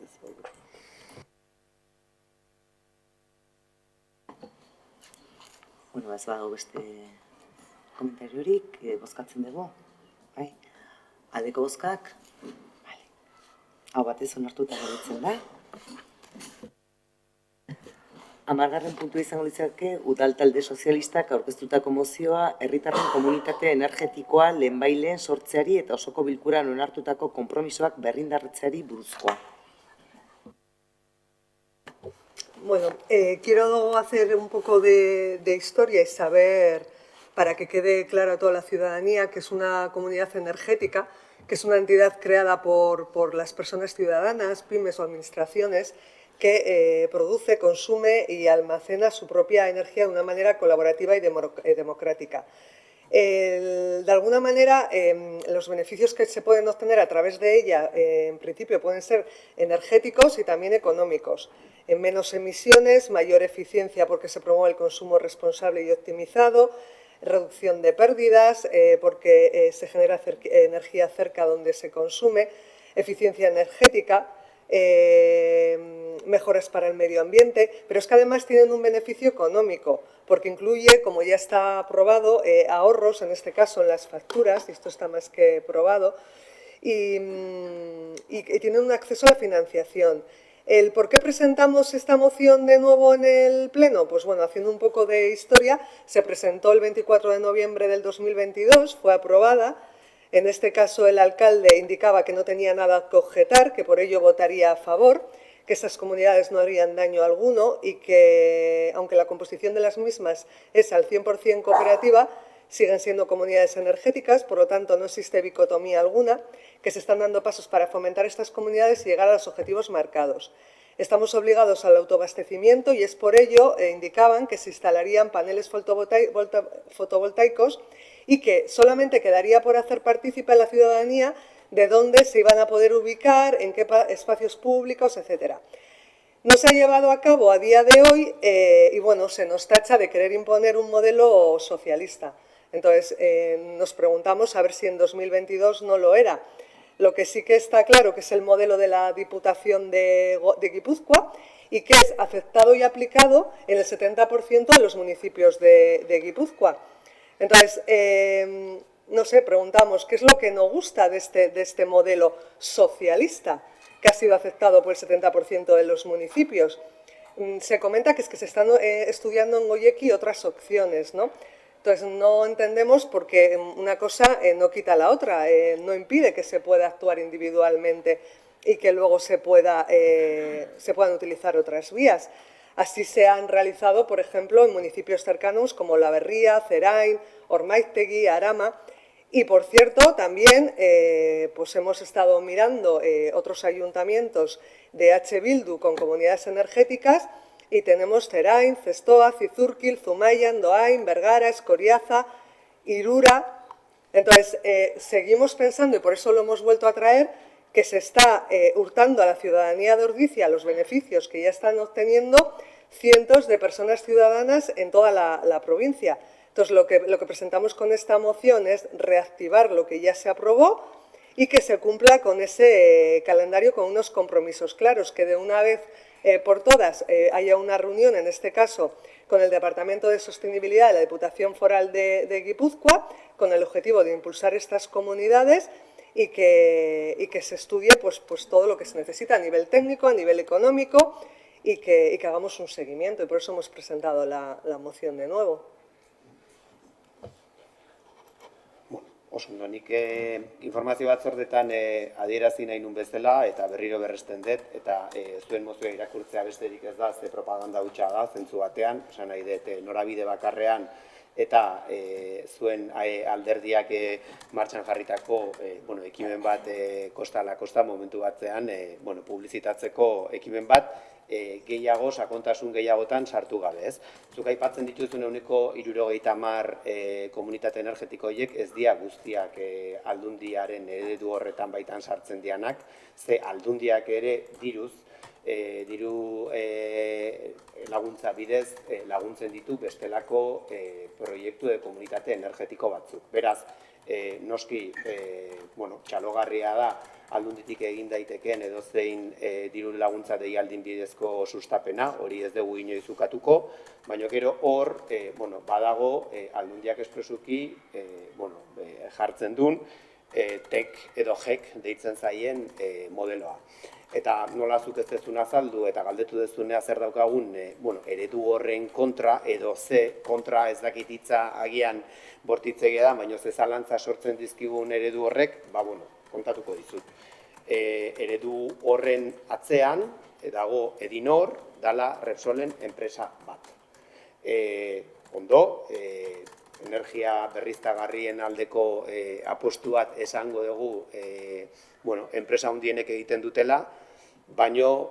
Ez badago beste komentariorik, bozkatzen dugu. Aldeko bozkak, hau batez onartuta geratzen da. 10. puntua izango litzake, udal talde sozialistak aurkeztutako mozioa herritarren komunitate energetikoa lehenbaileen sortzeari eta osoko bilkuran onartutako konpromisoak berrindarretzeari buruzkoa. Bueno, quiero hacer un poco de historia y saber para que quede claro a toda la ciudadanía que es una comunidad energética, que es una entidad creada por las personas ciudadanas, pymes o administraciones, que produce, consume y almacena su propia energía de una manera colaborativa y democrática. De alguna manera, los beneficios que se pueden obtener a través de ella, en principio, pueden ser energéticos y también económicos. En menos emisiones, mayor eficiencia porque se promueve el consumo responsable y optimizado, reducción de pérdidas porque se genera energía cerca donde se consume, eficiencia energética, mejoras para el medio ambiente, pero es que además tienen un beneficio económico, porque incluye, como ya está probado, ahorros, en este caso en las facturas, y esto está más que probado, y tienen un acceso a la financiación. ¿Por qué presentamos esta moción de nuevo en el Pleno? Pues bueno, haciendo un poco de historia, se presentó el 24 de noviembre del 2022, fue aprobada. En este caso, el alcalde indicaba que no tenía nada que objetar, que por ello votaría a favor, que esas comunidades no harían daño alguno y que, aunque la composición de las mismas es al 100% cooperativa, siguen siendo comunidades energéticas, por lo tanto no existe dicotomía alguna, que se están dando pasos para fomentar estas comunidades y llegar a los objetivos marcados. Estamos obligados al autoabastecimiento y es por ello, indicaban, que se instalarían paneles fotovoltaicos y que solamente quedaría por hacer partícipe a la ciudadanía de dónde se iban a poder ubicar, en qué espacios públicos, etcétera. No se ha llevado a cabo a día de hoy y bueno, se nos tacha de querer imponer un modelo socialista. Entonces, nos preguntamos a ver si en 2022 no lo era. Lo que sí que está claro que es el modelo de la Diputación de Guipúzcoa y que es aceptado y aplicado en el 70% de los municipios de Guipúzcoa. Entonces, no sé, preguntamos, ¿qué es lo que nos gusta de este modelo socialista que ha sido aceptado por el 70% de los municipios? Se comenta que es que se están estudiando en Goyeki otras opciones, ¿no? Entonces, no entendemos por qué una cosa no quita la otra, no impide que se pueda actuar individualmente y que luego se puedan utilizar otras vías. Así se han realizado, por ejemplo, en municipios cercanos como La Berría, Zerain, Ormaiztegi, Arama. Y, por cierto, también pues hemos estado mirando otros ayuntamientos de H. Bildu con comunidades energéticas y tenemos Zerain, Zestoa, Zizurkil, Zumaya, Andoain, Bergara, Escoriaza, Irura. Entonces, seguimos pensando, y por eso lo hemos vuelto a traer, que se está hurtando a la ciudadanía de Ordizia los beneficios que ya están obteniendo cientos de personas ciudadanas en toda la provincia. Entonces, lo que presentamos con esta moción es reactivar lo que ya se aprobó y que se cumpla con ese calendario, con unos compromisos claros, que de una vez por todas haya una reunión, en este caso, con el Departamento de Sostenibilidad de la Diputación Foral de Guipúzcoa, con el objetivo de impulsar estas comunidades y que se estudie pues todo lo que se necesita a nivel técnico, a nivel económico y que hagamos un seguimiento. Y por eso hemos presentado la moción de nuevo. Oso ondo, nik informazio batzordetan adierazi nahi nun bezala eta berriro berresten dut, eta zuen mozioa irakurtzea besterik ez da, ze propaganda hutsa da, zentzu batean, esan nahi dut norabide bakarrean eta zuen alderdiak martxan jarritako ekimen bat kosta ala kosta momentu batzean publizitatzeko ekimen bat, gehiago, sakontasun gehiagotan sartu gabe, ez? Zuk aipatzen dituzun ehuneko 70 komunitate energetiko horiek ez dira guztiak aldundiaren eredu horretan baitan sartzen dianak, ze aldundiak ere diru laguntza bidez laguntzen ditu bestelako proiektu de komunitate energetiko batzuk. Beraz, noski, txalogarria da aldunditik egin daiteken edozein diru laguntza deialdin bidezko sustapena, hori ez dugu inoiz ukatuko, baina gero hor badago aldundiak espresuki jartzen duen TEC edo JEC deitzen zaien modeloa. Eta nola zuk ez dezun azaldu eta galdetu dezunea zer daukagun eredu horren kontra edo ze kontra ez dakititza agian bortitzegia da, baina ze zalantza sortzen dizkigun eredu horrek, kontatuko dizut. Eredu horren atzean dago Edinor, dala Repsolen enpresa bat. Ondo, energia berriztagarrien aldeko apostu bat esango dugu enpresa handienek egiten dutela, baino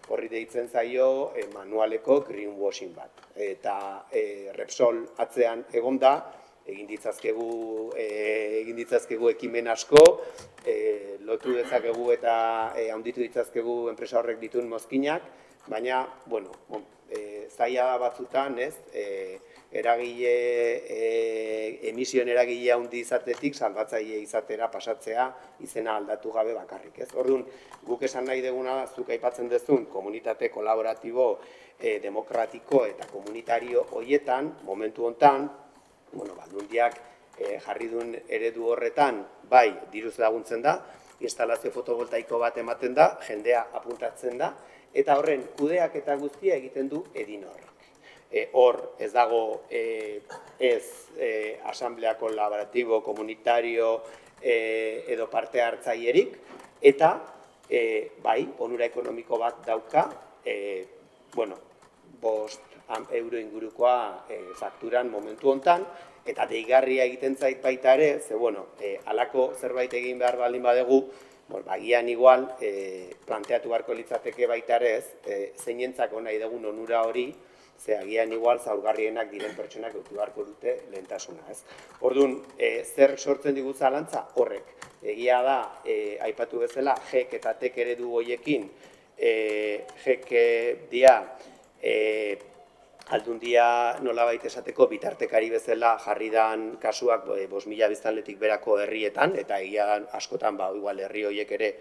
horri deitzen zaio manualeko greenwashing bat. Eta Repsol atzean egon da, egin ditzazkegu ekimen asko, lotu dezakegu eta handitu ditzazkegu enpresa horrek dituen mozkinak, baina, zaila da batzutan, emisioen eragile handi izatetik salbatzaile izatera pasatzea izena aldatu gabe bakarrik. Orduan, guk esan nahi duguna da, zuk aipatzen duzun komunitate kolaboratibo, demokratiko eta komunitario horietan, momentu hontan, Aldundiak jarri duen eredu horretan, bai, diruz laguntzen da, instalazio fotovoltaiko bat ematen da, jendea apuntatzen da, eta horren kudeak eta guztia egiten du Edinorrek. Hor ez dago asamblea kolaboratibo, komunitario edo parte hartzailerik, eta bai, onura ekonomiko bat dauka, 5 euro ingurukoa fakturan momentu hontan, eta deigarria egiten zait baita ere, halako zerbait egin behar baldin badegu, agian igual planteatu beharko litzateke baita ere zeinentzako nahi dugun onura hori, ze agian igual zaurgarrienak diren pertsonak eduki beharko dute lehentasuna. Orduan, zer sortzen digu zalantza horrek? Egia da, aipatu bezala, JEK eta TEK eredu horiekin, JEK dia Aldundia nolabait esateko bitartekari bezala jarri dan kasuak 5.000 biztanletik berako herrietan, eta egia da askotan igual herri horiek ere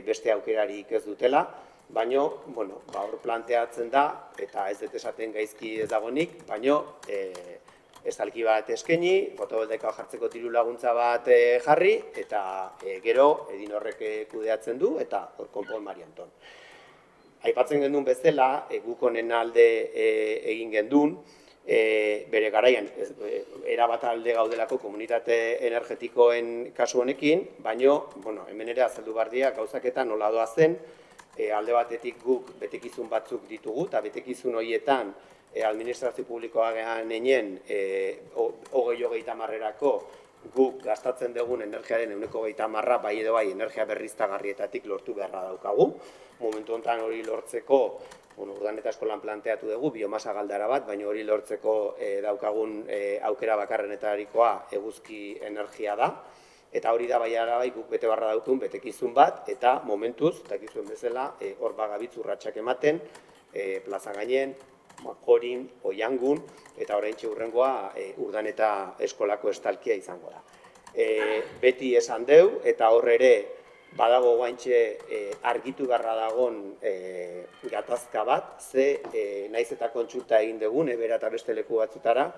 beste aukerarik ez dutela, baina hor planteatzen da, eta ez dut esaten gaizki ez dagonik, baina estalki bat eskaini, fotovoltaikoa jartzeko diru laguntza bat jarri, eta gero Edinorrek kudeatzen du, eta hor konpon Mari Anton. Aipatzen gendun bezala, guk honen alde egin gendun, bere garaian, erabat alde gaudelako komunitate energetikoen kasu honekin, baina, hemen ere azaldu bardia gauzaketa nola doa zen, alde batetik guk betekizun batzuk ditugu, eta betekizun horietan administrazio publikoa genen 20-30-erako guk gastatzen dugun energiaren 130 bai edo bai energia berriztagarrietatik lortu beharra daukagu. Momentu honetan hori lortzeko, urdan eta eskolan planteatu dugu, biomasa galdara bat, baina hori lortzeko daukagun aukera bakarrenetarikoa eguzki energia da. Eta hori da bai guk bete barra daukun betekizun bat, eta momentuz, dakizuen bezala, hor bagabitz urratsak ematen, plaza gainen, Jorin, Oiangun, eta oraintxe hurrengoa urdan eta eskolako estalkia izango da. Beti esan deu, eta hor ere badago guaintxe argitu beharra dagon gatazka bat, ze naiz eta kontsulta egin dugun, ebera eta beste leku batzutara,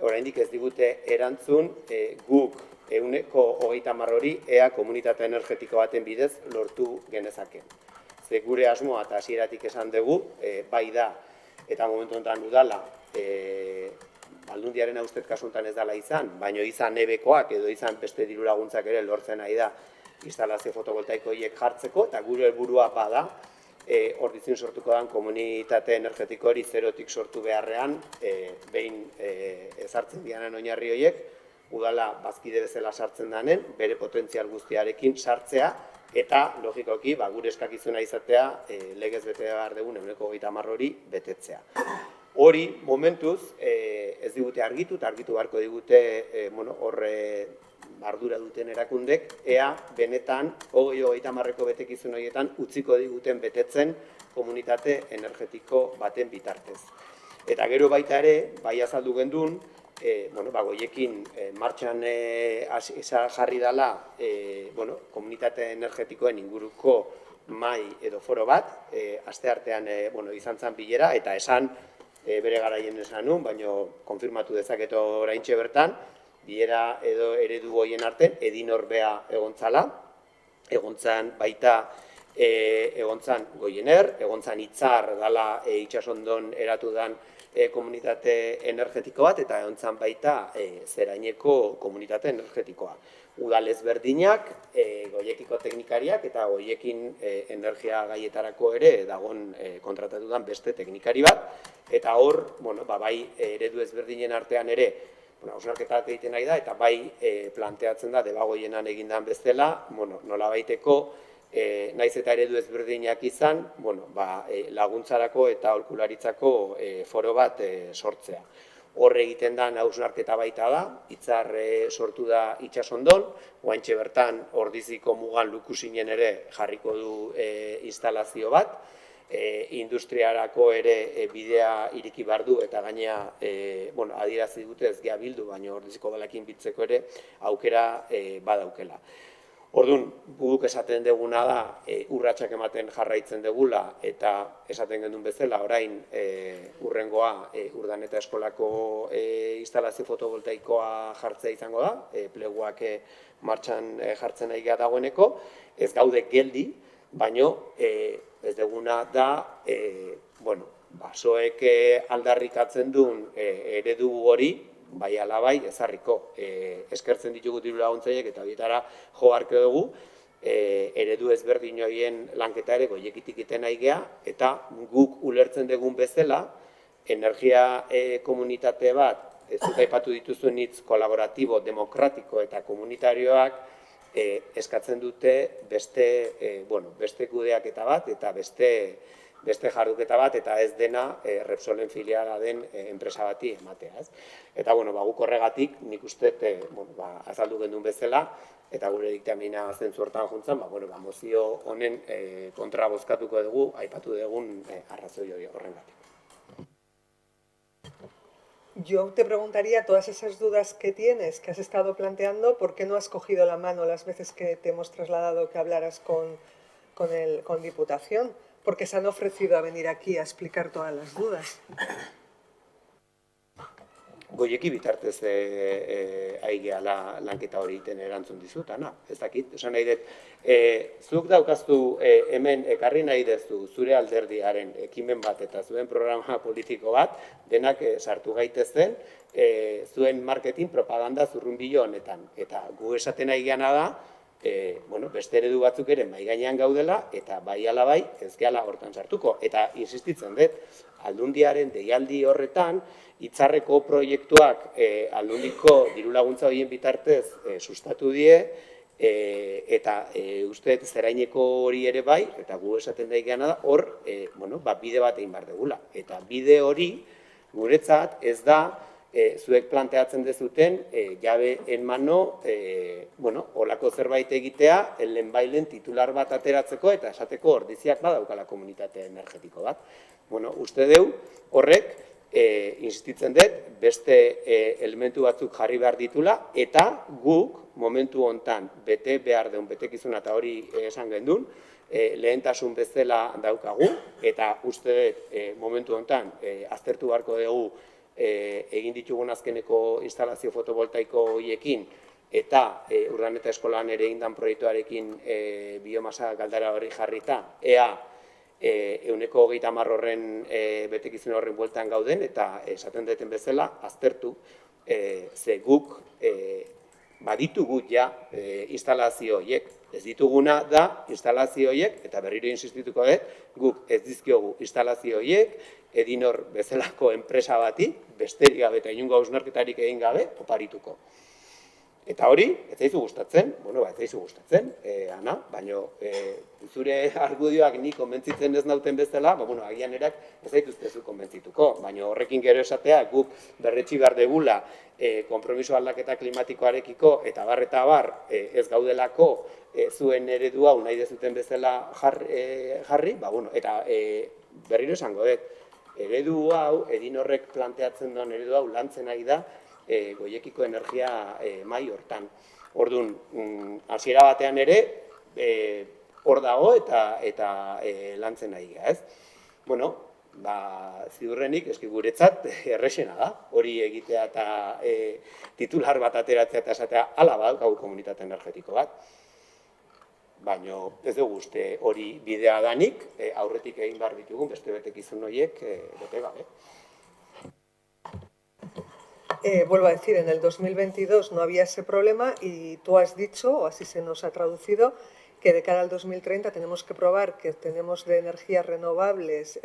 oraindik ez digute erantzun guk 130 hori ea komunitate energetiko baten bidez lortu genezaken. Ze gure asmoa eta hasieratik esan dugu, bai da, eta momentu honetan udala, Aldundiaren ustet kasu honetan ez dela izan, baina izan ebekoak edo izan beste diru laguntzak ere lortzen nahi da instalazio fotovoltaiko horiek jartzeko, eta gure helburua bada, hor dizun sortuko den komunitate energetiko hori zerotik sortu beharrean, behin ezartzen dianen oinarri horiek, udala bazkide bezala sartzen danen, bere potentzial guztiarekin sartzea, eta logikoki gure eskakizuna izatea legez bete behar dugun 130 hori betetzea. Hori momentuz ez digute argitu, eta argitu beharko digute horre ardura duten erakundek, ea benetan 30ko betekizun horietan utziko diguten betetzen komunitate energetiko baten bitartez. Eta gero baita ere, bai azaldu gendun, goiekin martxan jarri dela komunitate energetikoen inguruko mai edo foro bat, asteartean izan zen bilera, eta esan, bere garaien esan nun, baina konfirmatu dezaket oraintxe bertan, bilera edo eredu goien arten, Edinorbea egontzala, egontzan baita egontzan Goiener, egontzan Itzar dala itxasondon eratu dan komunitate energetiko bat, eta egontzan baita Zeraineko komunitate energetikoa. Udal ezberdinak, goiekiko teknikariak, eta goiekin energia gaietarako ere dagon kontratatu dan beste teknikari bat, eta hor, bai eredu ezberdinen artean ere, hausnarketa bat egiten nahi da, eta bai planteatzen da, debagoienan egindan bezala, nolabaiteko, naiz eta eredu ezberdinak izan, laguntzarako eta aholkularitzako foro bat sortzea. Hor egiten da hausnarketa baita da, Itzar sortu da itsasondon, oraintxe bertan Ordiziko mugan Lukusinen ere jarriko du instalazio bat, industriarako ere bidea ireki behar du eta gainea adierazi dute ez gea bildu, baina Ordiziko balakin biltzeko ere aukera badaukela. Orduan, guk esaten duguna da, urratsak ematen jarraitzen dugula eta esaten genuen bezala, orain urrengoa Urdaneta eskolako instalazio fotovoltaikoa jartzea izango da, pleguak martxan jartzen nahi dagoeneko, ez gaude geldi, baino ez duguna da, zoek aldarrikatzen duen eredu hori, bai ala bai, ezarriko. Eskertzen ditugu diru laguntzaileek eta horietara jo beharko dugu, eredu ezberdin horien lanketa ere goiekitik egiten nahi gea, eta guk ulertzen dugun bezala, energia komunitate bat, ez dut aipatu dituzuen hitz kolaboratibo, demokratiko eta komunitarioak, eskatzen dute beste kudeaketa bat eta beste jarduketa bat, eta ez dena Repsolen filiala den enpresa bati ematea. Eta guk horregatik, nik uste, azaldu genduen bezala, eta gure diktamina zentzu hortan juntzen, mozio honen kontra bozkatuko dugu, aipatu dugun arrazoi horrengatik. Yo te preguntaría, todas esas dudas que tienes, que has estado planteando, ¿por qué no has cogido la mano las veces que te hemos trasladado que hablaras con Diputación? Porque se han ofrecido a venir aquí a explicar todas las dudas. Goieki bitartez ari gehala lanketa hori egiten erantzun dizut, ez dakit, esan nahi dut, zuk daukaztu hemen ekarri nahi dezu zure alderdiaren ekimen bat eta zuen programa politiko bat, denak sartu gaitezen, zuen marketing propaganda zurrunbilo honetan, eta gu esaten nahi geana da, beste eredu batzuk ere mahai gainean gaudela, eta bai ala bai ez gehala hortan sartuko. Eta insistitzen dut, Aldundiaren deialdi horretan, Itzarreko proiektuak Aldundiko dirulaguntza horien bitartez sustatu die, eta uste zeraineko hori ere bai, eta gu esaten da geana da, hor bide bat egin behar dugula. Eta bide hori guretzat ez da, zuek planteatzen dezuten, jabe en mano, holako zerbait egitea, lehenbailen titular bat ateratzeko eta esateko Ordiziak badaukala komunitate energetiko bat. Uste deu, horrek, insistitzen dut, beste elementu batzuk jarri behar ditula, eta guk, momentu hontan, bete behar deun, betekizuna eta hori esan gendun, lehentasun bezala daukagu, eta uste dut, momentu hontan, aztertu beharko dugu, egin ditugun azkeneko instalazio fotovoltaiko horiekin eta Urdaneta eskolan ere indan proiektuarekin biomasa galdara hori jarrita, ea 130 horren betekizun horren bueltan gauden, eta esaten duten bezala aztertu, ze guk baditugu ja instalazio horiek, ez dituguna da instalazio horiek, eta berriro insistituko dut, guk ez dizkiogu instalazio horiek, Edinor bezalako enpresa bati, besterik gabe eta inungo hausnarketarik egin gabe, oparituko. Eta hori, ez zaizu gustatzen, ez zaizu gustatzen, Ana, baina zure argudioak ni konbentzitzen ez nauten bezala, agian erak ez zaituztezu konbentzituko, baina horrekin gero esatea guk berretsi behar degula konpromiso aldaketa klimatikoarekiko eta bar ez gaudelako zuen eredu hau nahi dezuten bezala jarri, eta berriro esango dut, eredu hau, Edinorrek planteatzen duen eredu hau lantzen ari da goiekiko energia mai hortan. Orduan, hasiera batean ere, hor dago eta lantzen ari da, ez? Ziurrenik, eski guretzat, errexena da, hori egitea eta titular bat ateratzea eta esatea, ala bat, gau komunitate energetiko bat. Baina ez dugu uste hori bidea danik, aurretik egin behar ditugun, beste betekizun horiek bete gabe. Vuelvo a decir, en el 2022 no había ese problema y tú has dicho, o así se nos ha traducido, que de cara al 2030 tenemos que probar que tenemos de energías renovables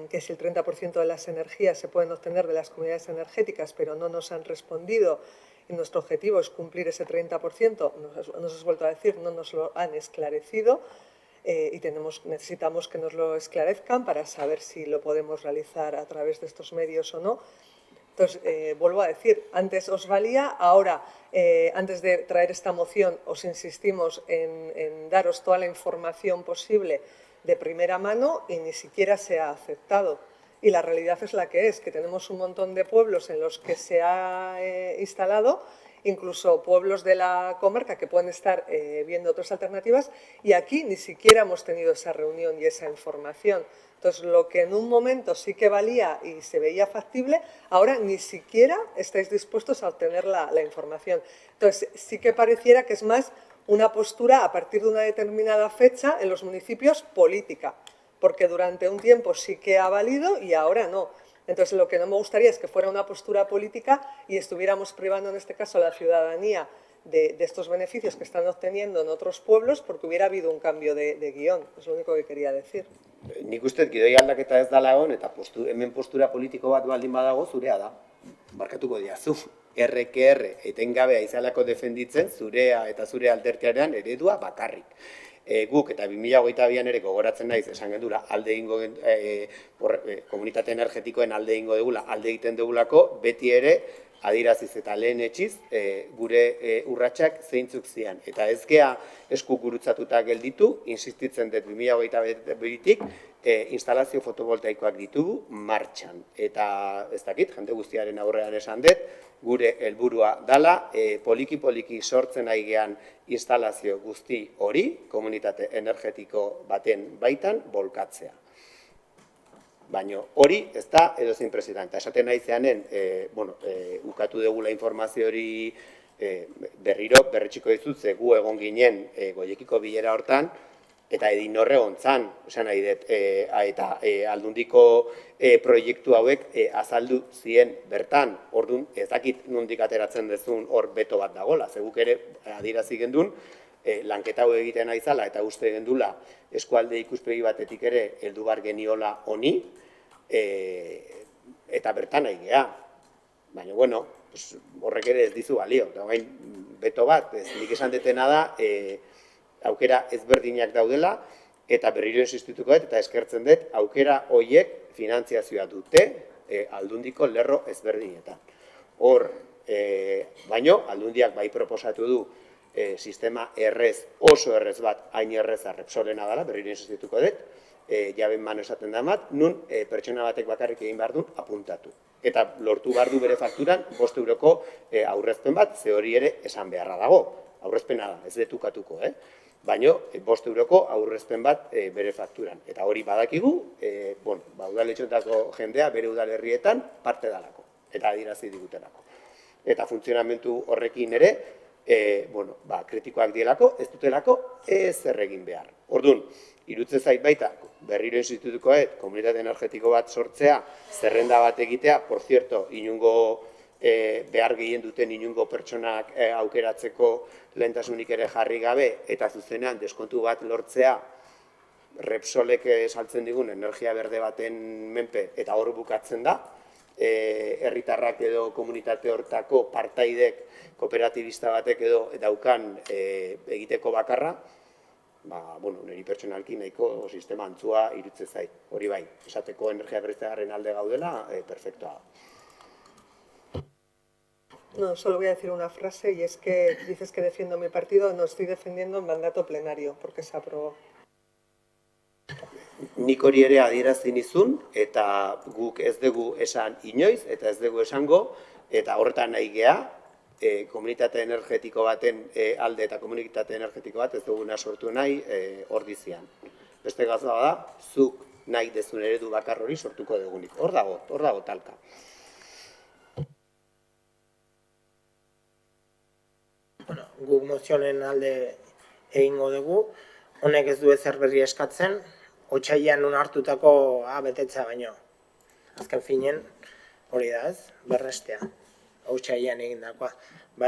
que si el 30% de las energías se pueden obtener de las comunidades energéticas, pero no nos han respondido y nuestro objetivo es cumplir ese 30%, nos has vuelto a decir, no nos lo han esclarecido y necesitamos que nos lo esclarezcan para saber si lo podemos realizar a través de estos medios o no. Entonces, vuelvo a decir, antes os valía, ahora, antes de traer esta moción, os insistimos en daros toda la información posible de primera mano y ni siquiera se ha aceptado. Y la realidad es la que es, que tenemos un montón de pueblos en los que se ha instalado, incluso pueblos de la comarca que pueden estar viendo otras alternativas, y aquí ni siquiera hemos tenido esa reunión y esa información. Entonces, lo que en un momento sí que valía y se veía factible, ahora ni siquiera estáis dispuestos a obtener la información. Entonces, sí que pareciera que es más una postura a partir de una determinada fecha en los municipios política, porque durante un tiempo sí que ha valido y ahora no. Entonces, lo que no me gustaría es que fuera una postura política y estuviéramos privando, en este caso, a la ciudadanía de estos beneficios que están obteniendo en otros pueblos porque hubiera habido un cambio de guión. Es lo único que quería decir. Nik uste gidoi aldaketa ez dala egon, eta hemen postura politiko bat baldin badago zurea da. Barkatuko diazu. RQR etengabea izalako defenditzen zurea eta zure aldertearean eredua bakarrik. Guk eta 2022an ere gogoratzen naiz esan gendura alde egingo komunitate energetikoen alde egingo degula, alde egiten degulako, beti ere adiraziz eta lehen etxiz gure urratsak zeintzuk zian. Eta ez gea esku gurutzatuta gelditu, insistitzen dut 2022tik instalazio fotovoltaikoak ditugu martxan. Eta ez dakit, jende guztiaren aurrean esan dut, gure helburua dala, poliki-poliki sortzen ari gean instalazio guzti hori, komunitate energetiko baten baitan, bolkatzea. Baina hori ez da edozein presidenta. Esaten nahi zeanen, ukatu dugula informazio hori berriro, berretxiko dizut, gu egon ginen goiekiko bilera hortan, eta edin horre gontzan, esan nahi dut, eta aldundiko proiektu hauek azaldu zien bertan. Orduan, ez dakit nondik ateratzen dezun hor beto bat dagola, zeguk ere adirazi gendun, lanketa hau egiten aizala eta uste gendula eskualde ikuspegi batetik ere heldu bar geniola honi, eta bertan nahi gea. Baina, bueno, horrek ere ez dizu balio. Beto bat, nik esan detena da, aukera ezberdinak daudela, eta berriro insistituko dut, eta eskertzen dut, aukera horiek finantziazioa dute aldundiko lerro ezberdinetan. Hor, baino, aldundiak bai proposatu du sistema errez, oso errez bat, hain erreza Repsolena dela, berriro insistituko dut, jaben mano esaten da bat, nun pertsona batek bakarrik egin behar du apuntatu. Eta lortu behar du bere fakturan 5 euroko aurrezpen bat, ze hori ere esan beharra dago. Aurrezpena da, ez detukatuko, baina 5 euroko aurrezpen bat bere fakturan. Eta hori badakigu, udaletxoetako jendea bere udalerrietan parte dalako, eta adirazi digutelako. Eta funtzionamentu horrekin ere, kritikoak dielako, ez dutelako, ez erregin behar. Orduan, irutze zait baita, berriro institutuko komunitate energetiko bat sortzea, zerrenda bat egitea, por cierto, inungo behar gehien duten inungo pertsonak aukeratzeko lehentasunik ere jarri gabe, eta zuzenean deskontu bat lortzea, Repsolek saltzen digun energia berde baten menpe, eta hor bukatzen da, herritarrak edo komunitate hortako partaidek, kooperatibista batek edo daukan egiteko bakarra, niri pertsonalki nahiko sistema antzua irutze zait. Hori bai, esateko energia berriztagarrien alde gaudela, perfectoa. No, solo voy a decir una frase y es que dices que defiendo mi partido, no estoy defendiendo el mandato plenario, porque se aprobó. Nik hori ere adierazten izun, eta guk ez dugu esan inoiz, eta ez dugu esango, eta horretan nahi gea, komunitate energetiko baten alde eta komunitate energetiko bat ez duguna sortu nahi ordizian. Beste gauza da, zuk nahi dezun eredu bakar hori sortuko dugunik. Hor dago talka. Guk mozionen alde egingo dugu, honek ez du ezer berri eskatzen, otsailean onartutako betetza baino. Azken finen, hori da ez, berrestea. Otsailean egindakoa.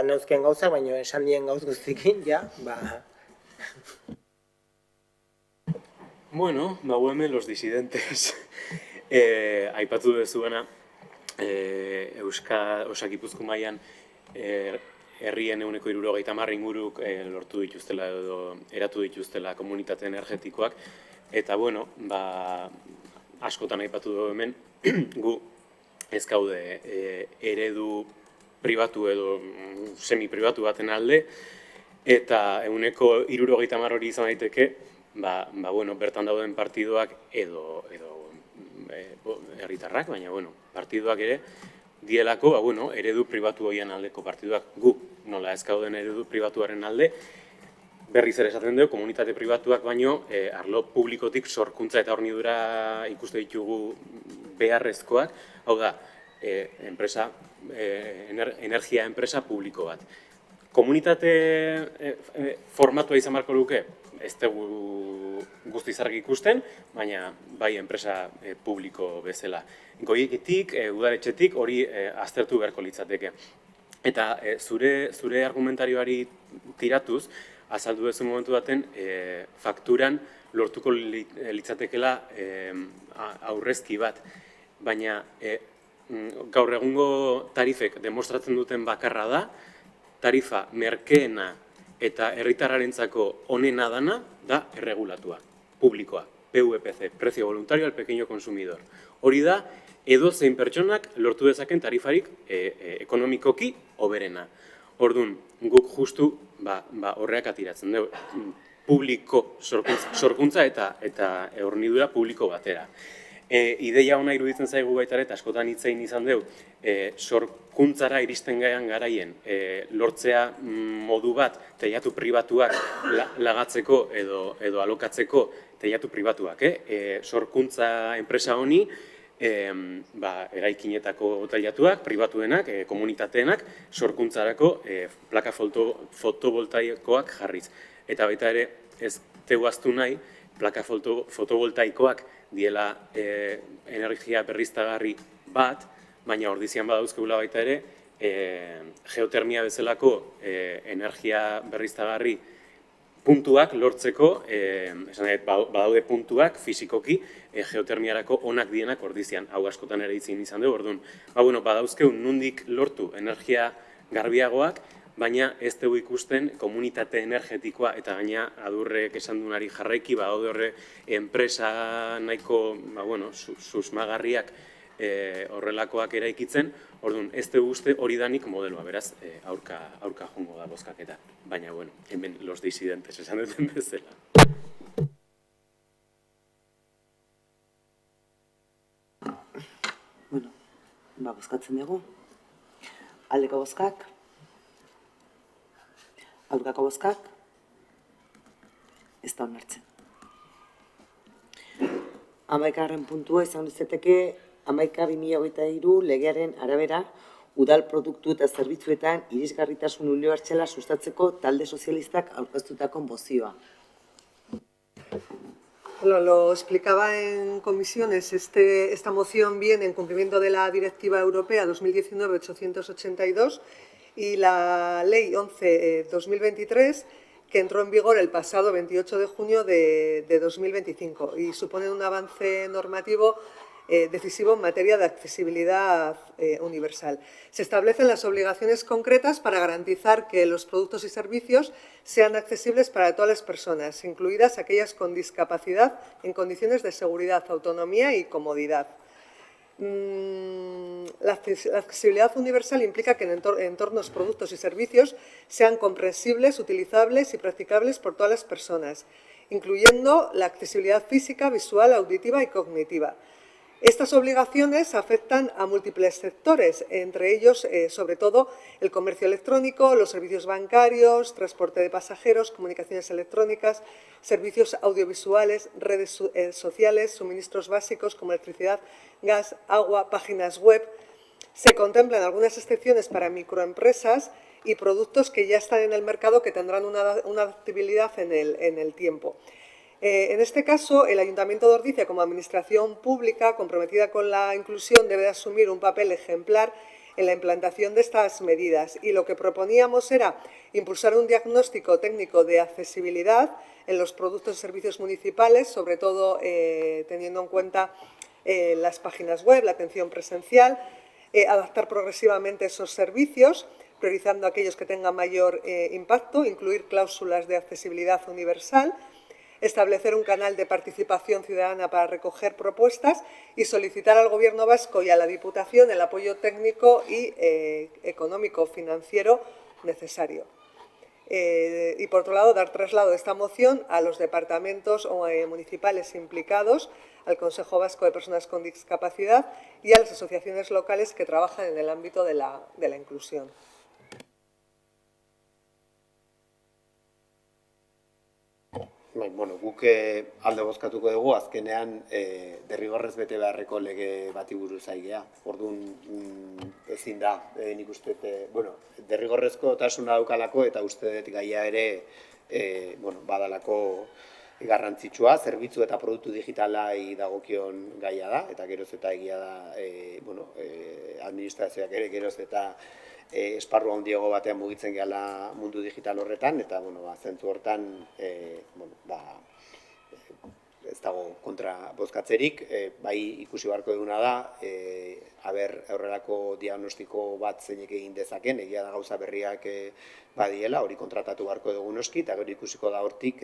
Neuzken gauza, baina esan dien gauz guztikin, Bueno, hemen los disidentes. Aipatu dezuena, Gipuzkoa mailan herrien 70 inguruk lortu dituztela edo eratu dituztela komunitate energetikoak. Eta, bueno, askotan aipatu dugu hemen, gu ez gaude eredu pribatu edo semi-pribatu baten alde, eta 70 hori izan daiteke, bueno, bertan dauden partiduak edo herritarrak, baina, bueno, partiduak ere, dielako, bueno, eredu pribatu horien aldeko partiduak. Gu, nola ez gauden eredu pribatuaren alde, berriz ere esaten dugu, komunitate pribatuak baino, arlo publikotik sorkuntza eta hornidura ikuste ditugu beharrezkoak, hau da, energia enpresa publiko bat. Komunitate formatua izan beharko luke, ez dugu guztiz argi ikusten, baina bai enpresa publiko bezala. Goietik, udaletxetik hori aztertu beharko litzateke. Eta zure argumentarioari tiratuz, azaldu duzu momentu baten, fakturan lortuko litzatekela aurrezki bat. Baina gaur egungo tarifek demostratzen duten bakarra da, tarifa merkeena eta herritarrarentzako onena dana da erregulatua, publikoa, PVPC, precio voluntario al pequeño consumidor. Hori da, edozein pertsonak lortu dezaken tarifarik ekonomikoki hoberena. Orduan, guk justu horreak atiratzen dugu, publiko sorkuntza eta hornidura publiko batera. Ideia ona iruditzen zaigu baita ere, eta askotan hitzein izan dugu, sorkuntzara iristen garaien lortzea modu bat teilatu pribatuak lagatzeko edo alokatzeko teilatu pribatuak. Sorkuntza enpresa honi, eraikinetako teilatuak, pribatuenak, komunitateenak, sorkuntzarako plaka fotovoltaikoak jarriz. Eta baita ere, ez teguaztu nahi, plaka fotovoltaikoak diela energia berriztagarri bat, baina ordizian badauzkeula baita ere, geotermia bezalako energia berriztagarri puntuak lortzeko, badaude puntuak fizikoki geotermiarako onak dienak ordizian, hau askotan ere itzin izan dugu, orduan, badauzkeu nundik lortu energia garbiagoak, baina ez dugu ikusten komunitate energetikoa eta gaina adurrek esan duenari jarraiki, badaude horre enpresa nahiko susmagarriak horrelakoak eraikitzen, orduan ez dugu uste hori danik modeloa, beraz aurka jongo da bozkaketa, baina hemen los disidentes esan duten bezala. Bozkatzen dugu. Aldeko bozkak. Aurkako bozkak. Ez da onartzen. 11. puntua izan duzateke 11/2023 legearen arabera udal produktu eta zerbitzuetan irisgarritasun unibertsala sustatzeko talde sozialistak aurkeztutako mozioa. Lo explicaba en comisiones, esta moción viene en cumplimiento de la Directiva Europea 2019-882 y la Ley 11-2023, que entró en vigor el pasado 28 de junio de 2025 y supone un avance normativo decisivo en materia de accesibilidad universal. Se establecen las obligaciones concretas para garantizar que los productos y servicios sean accesibles para todas las personas, incluidas aquellas con discapacidad, en condiciones de seguridad, autonomía y comodidad. La accesibilidad universal implica que en entornos, productos y servicios sean comprensibles, utilizables y practicables por todas las personas, incluyendo la accesibilidad física, visual, auditiva y cognitiva. Estas obligaciones afectan a múltiples sectores, entre ellos, sobre todo, el comercio electrónico, los servicios bancarios, transporte de pasajeros, comunicaciones electrónicas, servicios audiovisuales, redes sociales, suministros básicos como electricidad, gas, agua, páginas web. Se contemplan algunas excepciones para microempresas y productos que ya están en el mercado que tendrán una adaptabilidad en el tiempo. En este caso, el Ayuntamiento de Ordizia, como administración pública comprometida con la inclusión, debe asumir un papel ejemplar en la implantación de estas medidas y lo que proponíamos era impulsar un diagnóstico técnico de accesibilidad en los productos y servicios municipales, sobre todo teniendo en cuenta las páginas web, la atención presencial, adaptar progresivamente esos servicios, priorizando aquellos que tengan mayor impacto, incluir cláusulas de accesibilidad universal, establecer un canal de participación ciudadana para recoger propuestas y solicitar al Gobierno vasco y a la Diputación el apoyo técnico y económico financiero necesario. Y, por otro lado, dar traslado de esta moción a los departamentos municipales implicados, al Consejo Vasco de Personas con Discapacidad y a las asociaciones locales que trabajan en el ámbito de la inclusión. Bueno, guk alde bozkatuko dugu, azkenean derrigorrez bete beharreko lege bati buruz ari gea. Orduan ezin da, nik uste, derrigorrezko tasuna daukalako eta uste dut gaia ere badalako garrantzitsua, zerbitzu eta produktu digitalai dagokion gaia da, eta geroz eta egia da administrazioak ere geroz eta esparru handiago batean mugitzen gehala mundu digital horretan, eta zentzu hortan ez dago kontra bozkatzerik, bai ikusi beharko duguna da, horrelako diagnostiko bat zeinek egin dezaken, egia da gauza berriak badiela, hori kontratatu beharko dugu noski, eta gero ikusiko da hortik,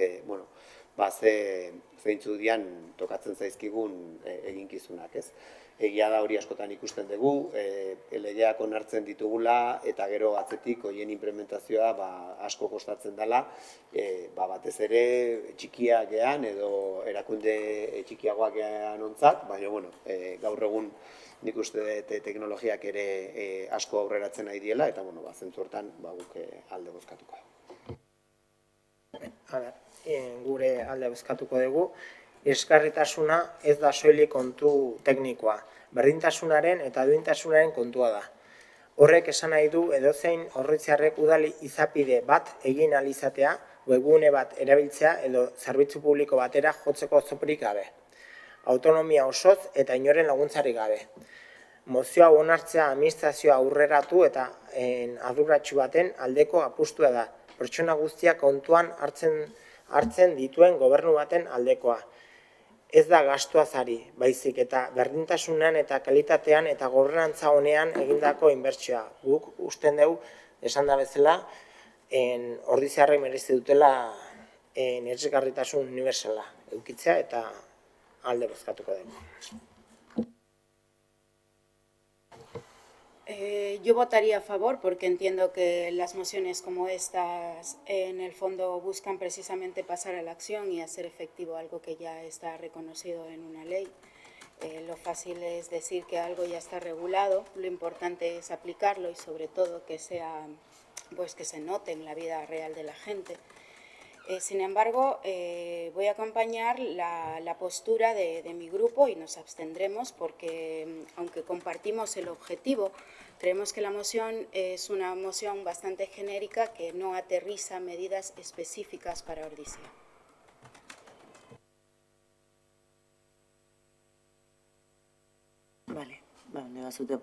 zeintzu dian tokatzen zaizkigun eginkizunak, ez? Egia da hori askotan ikusten dugu, legeak onartzen ditugula eta gero atzetik horien implementazioa asko kostatzen dela, batez ere txikiak gehan edo erakunde txikiagoak gehan ontzat, baina gaur egun nik uste teknologiak ere asko aurreratzen nahi diela eta zentzu hortan guk alde bozkatuko. Gure alde bozkatuko dugu. Eskarritasuna ez da soilik kontu teknikoa, berdintasunaren eta duintasunaren kontua da. Horrek esan nahi du edozein horritziarrek udali izapide bat egin ahal izatea, webgune bat erabiltzea edo zerbitzu publiko batera jotzeko oztoporik gabe. Autonomia osoz eta inoren laguntzarik gabe. Mozioa onartzea administrazioa aurreratu eta arduratsu baten aldeko apustua da. Pertsona guztiak kontuan hartzen dituen gobernu baten aldekoa. Ez da gastuaz ari, baizik eta berdintasunean eta kalitatean eta gobernantza honean egindako inbertsioa. Guk usten dugu, esan da bezala, ordiziarrek merezi dutela errezgarritasun unibertsala edukitzea eta alde bozkatuko dugu. Yo votaría a favor porque entiendo que las mociones como estas en el fondo buscan precisamente pasar a la acción y hacer efectivo algo que ya está reconocido en una ley. Lo fácil es decir que algo ya está regulado, lo importante es aplicarlo y sobre todo que que se note en la vida real de la gente. Sin embargo, voy a acompañar la postura de mi grupo y nos abstendremos porque, aunque compartimos el objetivo, creemos que la moción es una moción bastante genérica que no aterriza medidas específicas para Ordizia. Vale, negazute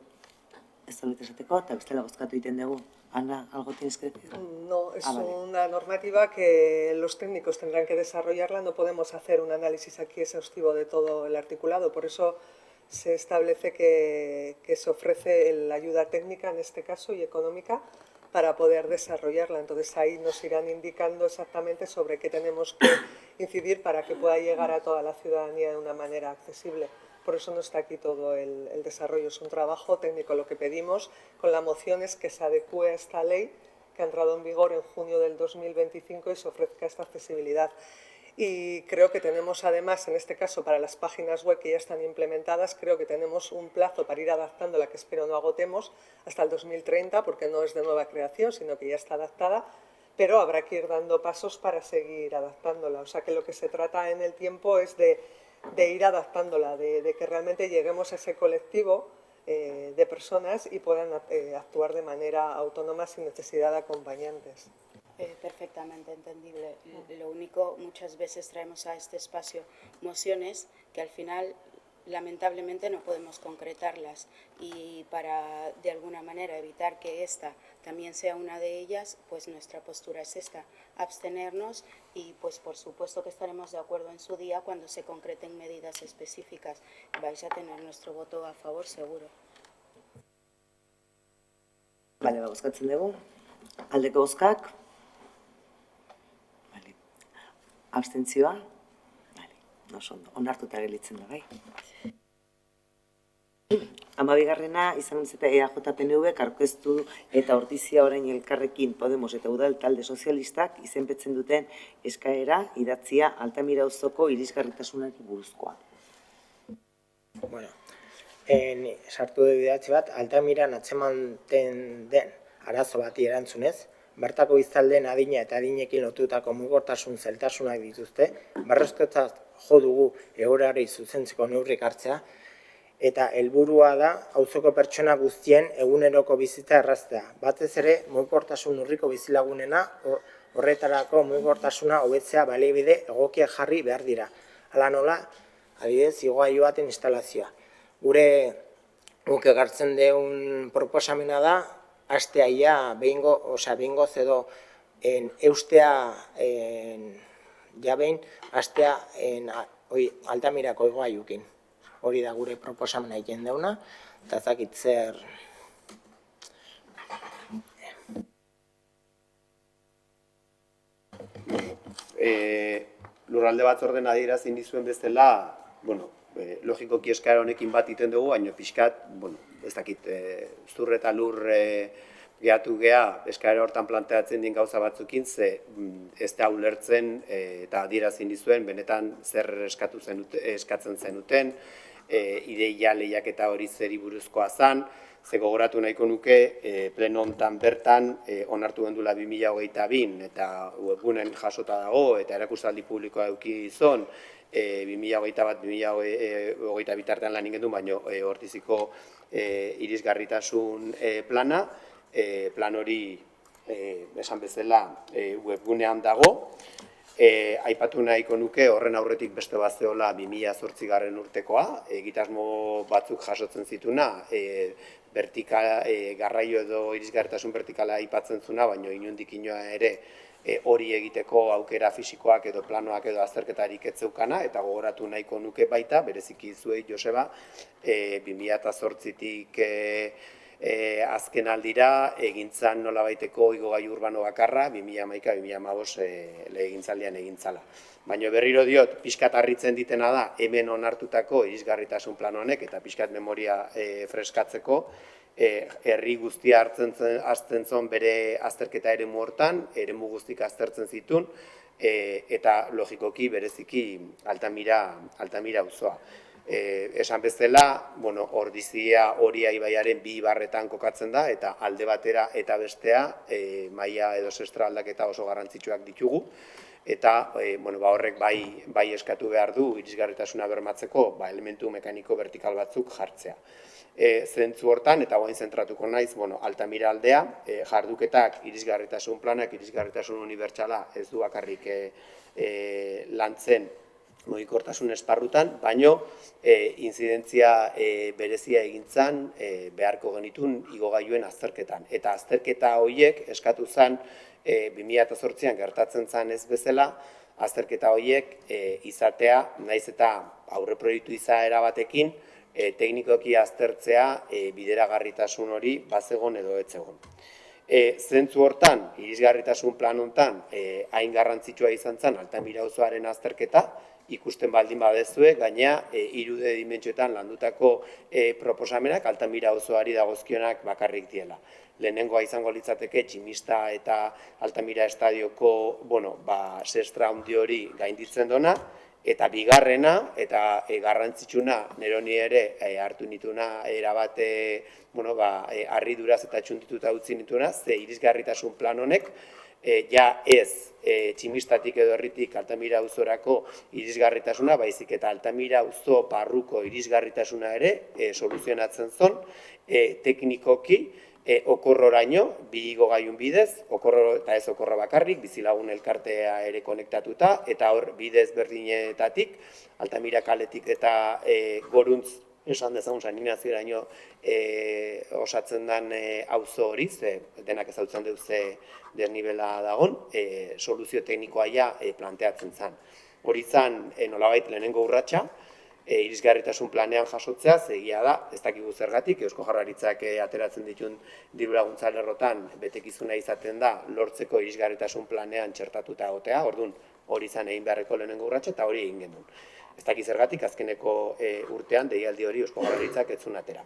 ez da esateko eta bestela bozkatu egiten dugu. Ana, ¿algo tienes que decir? No, es vale. una normativa que los técnicos tendrán que desarrollarla. No podemos hacer un análisis aquí exhaustivo de todo el articulado. Por eso se establece que se ofrece la ayuda técnica, en este caso, y económica, para poder desarrollarla. Entonces ahí nos irán indicando exactamente sobre qué tenemos que incidir para que pueda llegar a toda la ciudadanía de una manera accesible. Por eso no está aquí todo el desarrollo, es un trabajo técnico. Lo que pedimos con la moción es que se adecúe a esta ley que ha entrado en vigor en junio del 2025 y se ofrezca esta accesibilidad. Y creo que tenemos además, en este caso, para las páginas web que ya están implementadas, creo que tenemos un plazo para ir adaptándola, que espero no agotemos, hasta el 2030, porque no es de nueva creación, sino que ya está adaptada, pero habrá que ir dando pasos para seguir adaptándola. O sea que lo que se trata en el tiempo es de ir adaptándola, de que realmente lleguemos a ese colectivo de personas y puedan actuar de manera autónoma sin necesidad de acompañantes. Perfectamente entendible. Lo único, muchas veces traemos a este espacio mociones que al final lamentablemente no podemos concretarlas y para de alguna manera evitar que esta también sea una de ellas, pues nuestra postura es esta, abstenernos y pues por supuesto que estaremos de acuerdo en su día cuando se concreten medidas específicas. Vais a tener nuestro voto a favor seguro. Bale, bozkatzen dugu. Aldeko bozkak. Bale. Abstentzioa. Bale, oso ondo. Onartuta gelditzen da, bai. 12. izan zeta EAJ-PNV aurkeztu eta Ortizia orain Elkarrekin Podemos eta Udal Talde Sozialistak izenpetzen duten eskaera idatzia Altamira auzoko irisgarritasunari buruzkoa. Bueno, sartu du idatzi bat, Altamiran atzemanten den arazo bati erantzunez, bertako biztanleen adina eta adinekin lotutako mugikortasun zailtasunak dituzte, berrezkotzat jo dugu egoerari zuzentzeko neurrik hartzea, eta helburua da auzoko pertsona guztien eguneroko bizitza erraztea. Batez ere, mugikortasun urriko bizilagunena, horretarako mugikortasuna hobetzea baliabide egokiak jarri behar dira. Hala nola, adibidez, igogailu baten instalazioa. Guk ekartzen deun proposamena da, hastea ia, behingoz edo eustea, behin, hastea Altamirako igogailukin. Hori da gure proposamena egin deuna, eta ezakit zer... Lurralde batzorden adierazin dizuen bezala, logikoki eskaera honekin bat iten dugu, baina pixkat, ez dakit, zur eta lur gehatu geha, eskaera hortan planteatzen din gauza batzukin, ze ez da ulertzen eta adierazin dizuen, benetan zer eskatzen zenuten, ideia lehiaketa hori zeri buruzkoa zan, ze gogoratu nahiko nuke, pleno hontan bertan onartu gendula 2022 eta webgunen jasota dago eta erakustaldi publikoa eduki izon, 2021-2022 bitartean lan ingendun, baino Ortiziko irisgarritasun plana, plan hori esan bezala webgunean dago. Aipatu nahiko nuke horren aurretik beste bat zehola 2008 urtekoa, egitasmo batzuk jasotzen zituna, garraio edo irisgarritasun vertikala aipatzen zuna, baina inondik inoa ere hori egiteko aukera fisikoak edo planoak edo azterketarik ez zeukana, eta gogoratu nahiko nuke baita, bereziki zuei Joseba, 2008tik azken aldira egintzan nolabaiteko igogailu urbano bakarra 2011-2015 legegintzaldian egintzala. Baina berriro diot, pixkat harritzen ditena da, hemen onartutako irisgarritasun plan honek eta pixkat memoria freskatzeko, herri guztia hartzen zon bere azterketa eremu hortan, eremu guztik aztertzen zitun, eta logikoki bereziki Altamira auzoa. Esan bezala, Ordizia Oria ibaiaren bi ibarretan kokatzen da, eta alde batera eta bestea maila edo zestra aldaketa oso garrantzitsuak ditugu, eta horrek bai eskatu behar du irisgarritasuna bermatzeko elementu mekaniko vertikal batzuk jartzea. Zentzu hortan, eta guain zentratuko naiz, Altamira aldea, jarduketak irisgarritasun planak, irisgarritasun unibertsala ez du bakarrik lantzen mugikortasun esparrutan, baino inzidentzia berezia egintzan beharko genitun igogailuen azterketan. Eta azterketa horiek eskatu zen 2008an gertatzen zen ez bezala, azterketa horiek izatea, naiz eta aurreproiektu izaera batekin, teknikoki aztertzea bideragarritasun hori bazegon edo etzegon. Zentzu hortan, irisgarritasun plan hontan, hain garrantzitsua izan zen Altamira auzoaren azterketa, ikusten baldin badezue, gaina 3D dimentsioetan landutako proposamenak Altamira auzoari dagozkionak bakarrik diela. Lehenengoa izango litzateke tximista eta Altamira estadioko zestra handi hori gainditzen dona, eta bigarrena, eta garrantzitsuna, neroni ere hartu nituna erabate harriduraz eta txuntituta utzi nituna, ze irisgarritasun plan honek, ja ez tximistatik edo herritik Altamira auzorako irisgarritasuna, baizik eta Altamira auzo barruko irisgarritasuna ere soluzionatzen zon, teknikoki okorroraino, bi igogailun bidez, okorro eta ez okorro bakarrik, bizilagun elkartea ere konektatuta, eta hor bidez berdinetatik, Altamira kaletik eta Goruntz, esan dezagun San Ignazioraino osatzen den auzo hori, ze denak ezautzen dut ze desnibela dagon, soluzio teknikoa ja planteatzen zen. Hori zen nolabait lehenengo urratsa, irisgarritasun planean jasotzea, egia da, ez dakigu zergatik, Eusko Jaurlaritzak ateratzen dituen diru-laguntza lerrotan betekizuna izaten da lortzeko irisgarritasun planean txertatuta egotea, orduan hori izan egin beharreko lehenengo urratsa eta hori egin genuen. Ez dakit zergatik azkeneko urtean deialdi hori Eusko Jaurlaritzak ez zuen atera.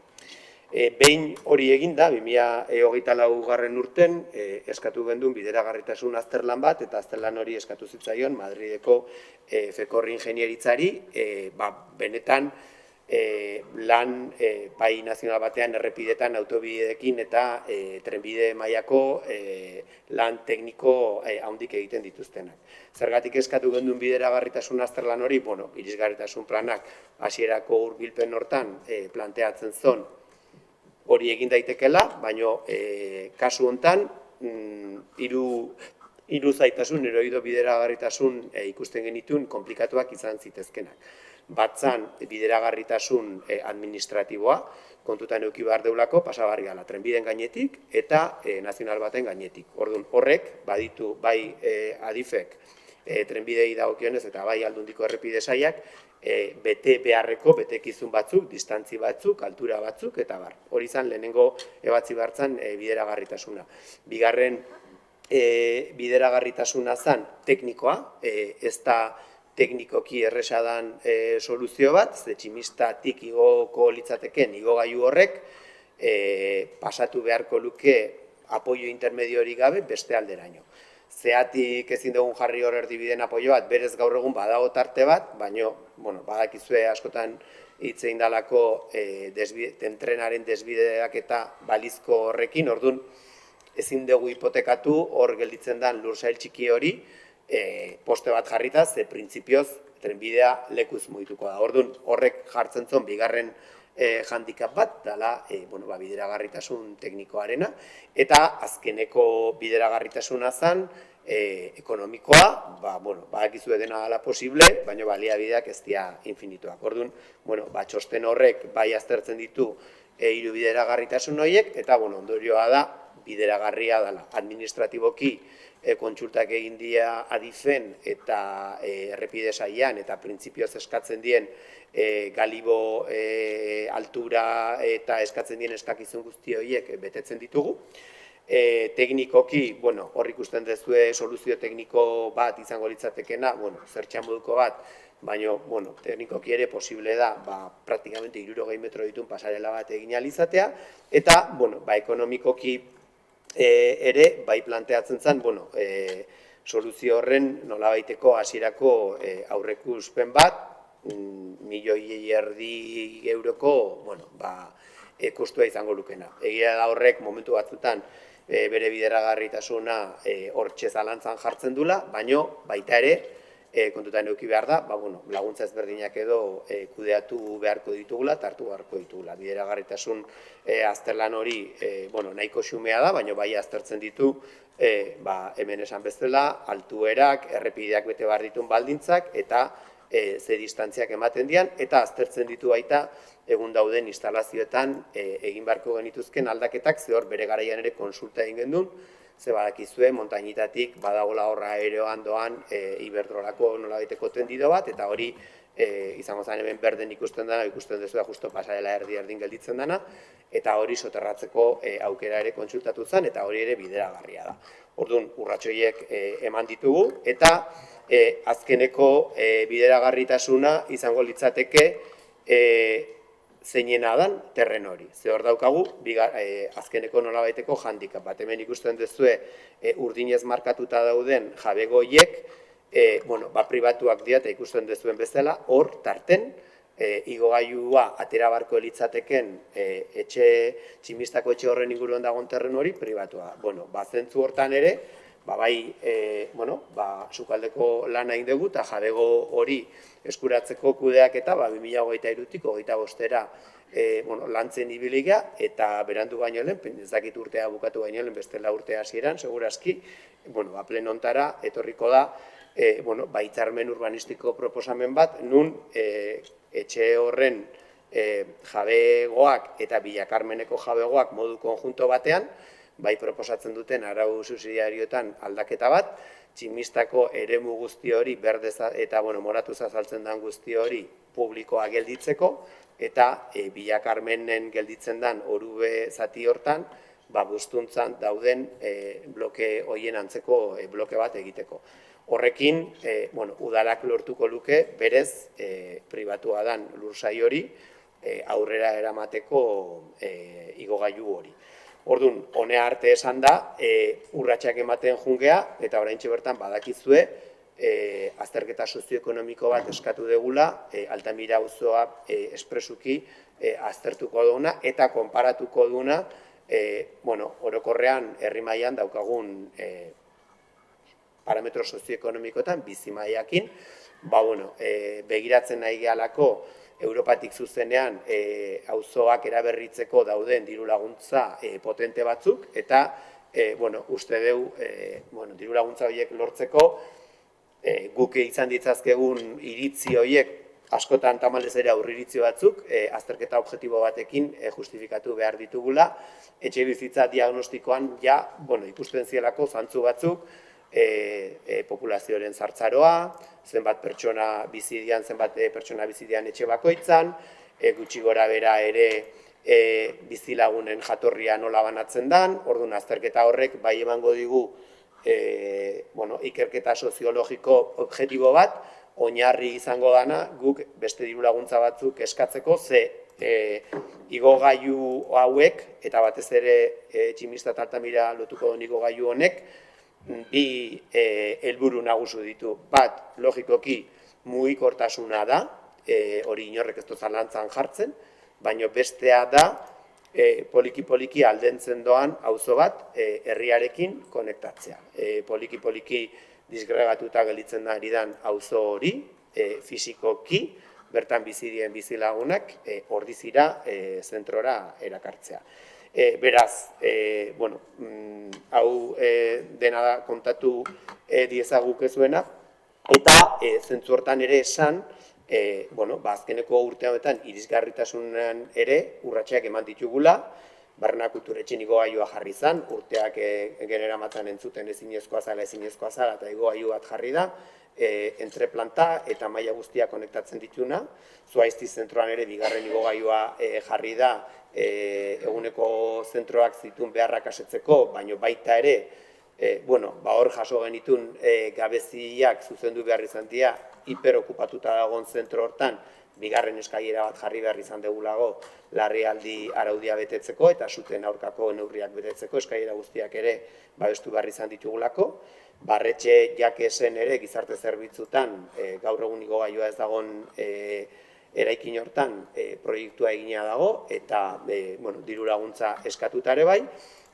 Behin hori eginda, 2024 urten, eskatu genduen bideragarritasun azterlan bat, eta azterlan hori eskatu zitzaion Madrideko Fekorri ingenieritzari, benetan lan bai nazional batean errepidetan, autobideekin eta trenbide mailako lan tekniko handik egiten dituztenak. Zergatik eskatu genduen bideragarritasun azterlan hori, irisgarritasun planak hasierako hurbilpen hortan planteatzen zon, hori egin daitekela, baina kasu hontan hiru zaitasun, edo bideragarritasun ikusten genituen komplikatuak izan zitezkenak. Batzan bideragarritasun administratiboa, kontutan eduki behar deulako, pasabarri gala trenbideen gainetik eta nazional baten gainetik. Orduan horrek, baditu bai adifek trenbidei dagokionez eta bai aldundiko errepide sailak, bete beharreko betekizun batzuk, distantzi batzuk, altura batzuk, eta bar. Hori izan lehenengo ebatzi behartzen bideragarritasuna. Bigarren bideragarritasuna zen teknikoa, ez da teknikoki erresadan soluzio bat, ze tximistatik igoko litzateken igogailu horrek pasatu beharko luke apoio intermediori gabe beste alderaino. Zeatik ezin dugun jarri hor erdibideen apoio bat, berez gaur egun badago tarte bat, baina badakizue askotan hitz egin dalako trenaren desbideak eta balizko horrekin, orduan ezin dugu hipotekatu hor gelditzen den lursail txiki hori, poste bat jarrita, ze printzipioz trenbidea lekuz mugituko da. Orduan horrek jartzen zon bigarren handicap bat, dela bideragarritasun teknikoarena, eta azkeneko bideragarritasuna zen ekonomikoa, badakizue dena dela posible, baina baliabideak ez dira infinituak. Orduan, txosten horrek bai aztertzen ditu hiru bideragarritasun horiek, eta ondorioa da bideragarria dela. Administratiboki kontsultak egin dira adifen eta errepide sailean eta printzipioz eskatzen dien galibo altura eta eskatzen dien eskakizun guzti horiek betetzen ditugu. Teknikoki, hor ikusten dezue soluzio tekniko bat izango litzatekena, zertxan moduko bat, baina teknikoki ere posible da praktikamente 60 metro ditun pasarela bat egin alizatea, eta ekonomikoki ere bai planteatzen zen soluzio horren nolabaiteko hasierako aurreikuspen bat, 1,5 euroko kostua izango lukena. Egia da horrek momentu batzutan bere bideragarritasuna hortxe zalantzan jartzen dula, baina baita ere kontutan eduki behar da, laguntza ezberdinak edo kudeatu beharko ditugula eta hartu beharko ditugula. Bideragarritasun azterlan hori nahiko xumea da, baina bai aztertzen ditu hemen esan bezala, altuerak, errepideak bete behar ditun baldintzak eta ze distantziak ematen dian, eta aztertzen ditu baita egun dauden instalazioetan egin beharko genituzken aldaketak, ze hor bere garaian ere konsulta egin gendun, ze badakizue montainitatik badagola horra aeroan doan Iberdrolako nolabaiteko tendido bat, eta hori izango zen hemen berden ikusten dena, ikusten dezu da justo pasarela erdin gelditzen dena, eta hori soterratzeko aukera ere kontsultatu zen, eta hori ere bideragarria da. Orduan, urratxoiek eman ditugu, eta azkeneko bideragarritasuna izango litzateke zeinena dan terren hori. Ze hor daukagu, azkeneko nolabaiteko handicap bat. Hemen ikusten dezue urdinez markatuta dauden jabegoiek, pribatuak dira eta ikusten dezuen bezala, hor tarten, igogailua atera barko litzateken tximistako etxe horren inguruan dagoen terren hori pribatua. Zentzu hortan ere, bai, sukaldeko lana egin dugu, eta jabego hori eskuratzeko kudeaketa 2023-tik 25-era lantzen ibiliga, eta berandu baino lehen, ez dakit urtea bukatu baino lehen, bestela urtea hasieran, segurazki, plenontara etorriko da, hitzarmen urbanistiko proposamen bat, nun etxe horren jabegoak eta Billakarmeneko jabegoak modu konjunto batean, bai proposatzen duten arau subsidiarioetan aldaketa bat, tximistako eremu guzti hori eta moratuz azaltzen den guzti hori publikoa gelditzeko, eta Billakarmenen gelditzen den orube zati hortan, bustuntzan dauden bloke horien antzeko bloke bat egiteko. Horrekin, udalak lortuko luke berez pribatua den lursai hori aurrera eramateko igogailu hori. Orduan, honea arte esan da, urratsak ematen jungea, eta oraintxe bertan badakizue, azterketa sozioekonomiko bat eskatu degula, Altamira auzoa espresuki aztertuko duguna, eta konparatuko duguna, orokorrean herri mailan daukagun parametro sozioekonomikoetan bizi mailakin, begiratzen nahi gehalako Europatik zuzenean auzoak eraberritzeko dauden diru laguntza potente batzuk, eta uste dugu diru laguntza horiek lortzeko guk izan ditzazkegun iritzi horiek askotan tamalez ere aurriritzi batzuk, azterketa objektibo batekin justifikatu behar ditugula, etxe bizitza diagnostikoan ikusten zielako zantzu batzuk, populazioaren zartzaroa, zenbat pertsona bizidian, etxe bakoitzan, gutxi gora bera ere bizilagunen jatorria nola banatzen den, orduan azterketa horrek bai emango digu ikerketa soziologiko objektibo bat, oinarri izango dana guk beste diru laguntza batzuk eskatzeko, ze igogailu hauek, eta batez ere Tximista eta Altamira lotuko duen igogailu honek, bi helburu nagusi ditu. Bat, logikoki, mugikortasuna da, hori inorrek ez du zalantzan jartzen, baina bestea da, poliki-poliki aldentzen doan auzo bat herriarekin konektatzea. Poliki-poliki disgregatuta gelditzen ari den auzo hori, fisikoki, bertan bizidien bizilagunak, ordizira zentrora erakartzea. Beraz, hau dena da kontatu diezagukezuena, eta zentzu hortan ere esan, azkeneko urte honetan irisgarritasunean ere urratsak eman ditugula, Barna Kulturetxen igogailua jarri zen, urteak genera matzan entzuten ezinezkoa zala, eta igogailu bat jarri da, entreplanta eta maila guztia konektatzen dituna. Zuaizti zentroan ere bigarren igogailua jarri da, eguneko zentroak zituen beharrak asetzeko, baino baita ere, hor jaso genitun gabeziak zuzendu behar izan dira, hiperokupatuta dagoen zentro hortan, bigarren eskailera bat jarri behar izan degulago larrialdi araudia betetzeko eta zuten aurkako neurriak betetzeko eskailera guztiak ere babestu behar izan ditugulako. Barretxe jakesen ere gizarte zerbitzutan gaur egun igogailua ez dagoen eraikin hortan proiektua egina dago eta diru laguntza eskatuta ere bai.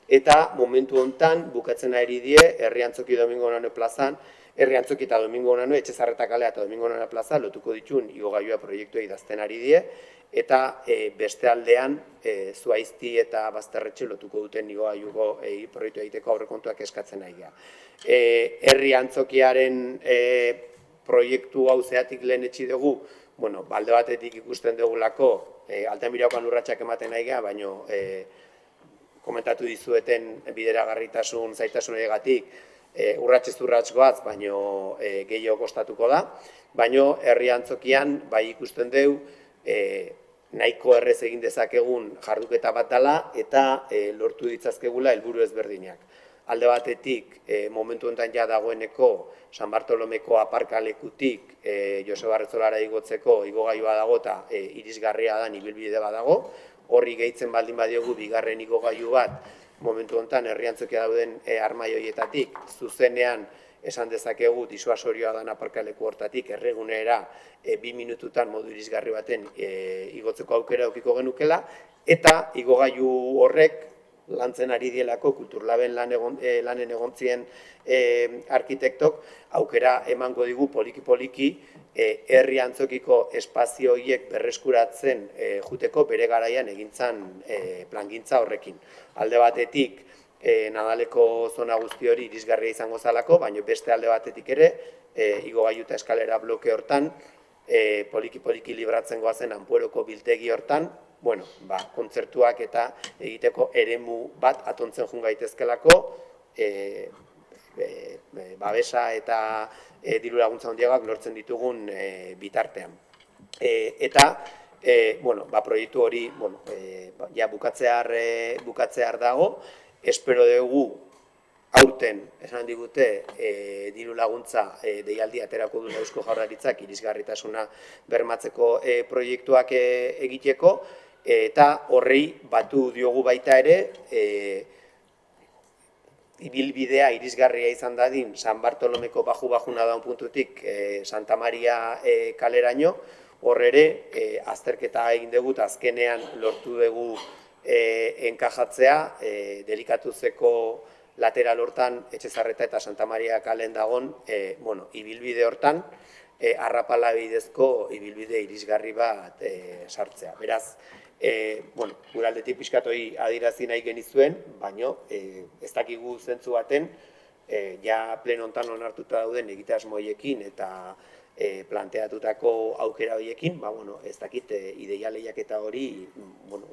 Eta momentu hontan bukatzen ari die Herriantzoki Domingo Onano plazan, Herriantzoki eta Domingo Onano, Etxezarreta kalea eta Domingo Onano plaza lotuko ditun igogailua proiektua idazten ari die, eta beste aldean Zuaizti eta Bazterretxe lotuko duten igogailuko proiektua egiteko aurrekontuak eskatzen ari gara. Herriantzokiaren proiektu hau zeatik lehen etxi dugu, alde batetik ikusten dugulako Altamirakoan urratsak ematen ari gara, baino komentatu dizueten bideragarritasun zaitasunagatik urratsez urrats goaz, baino gehiago kostatuko da, baino Herriantzokian bai ikusten dugu nahiko errez egin dezakegun jarduketa bat dela eta lortu ditzazkegula helburu ezberdinak. Alde batetik, momentu honetan ja dagoeneko San Bartolomeko aparkalekutik Joseba Arretzolara igotzeko igogailua dago eta irisgarria da ibilbide bat dago. Horri gehitzen baldin badiogu bigarren igogailu bat momentu honetan Herriantzokia dauden armai horietatik zuzenean esan dezakegu disuasorioa dan aparkaleku hortatik erregunera 2 minututan modu irisgarri baten igotzeko aukera edukiko genukela, eta igogailu horrek lantzen ari dielako kulturlaben lanen egontzien arkitektok, aukera emango digu poliki-poliki herri antzokiko espazio horiek berreskuratzen juteko bere garaian egintzan plangintza horrekin. Alde batetik, Nadaleko zona guzti hori irisgarria izango zalako, baina beste alde batetik ere, igogailu eta eskalera bloke hortan, poliki-poliki libratzen goazen Anpueroko biltegi hortan, kontzertuak eta egiteko eremu bat atontzen jun gaitezkelako, babesa eta diru laguntza handiagoak lortzen ditugun bitartean. Eta proiektu hori bukatzear dago, espero dugu aurten, esan digute, diru laguntza deialdi aterako du Eusko Jaurlaritzak irisgarritasuna bermatzeko proiektuak egiteko, eta horrei batu diogu baita ere, ibilbidea irisgarria izan dadin San Bartolomeko baju-bajuna daun puntutik Santa Maria kaleraino, hor ere azterketa egin dugu eta azkenean lortu dugu enkajatzea delikatuzeko lateral hortan Etxezarreta eta Santa Maria kalen dagon ibilbide hortan arrapala bidezko ibilbide irisgarri bat sartzea. Beraz, gure aldetik pixkatoi adirazi nahi genizuen, baina ez dakigu zentzu baten, ja pleno hontan onartuta dauden egitasmoiekin eta planteatutako aukera horiekin, ez dakit ideia lehiaketa hori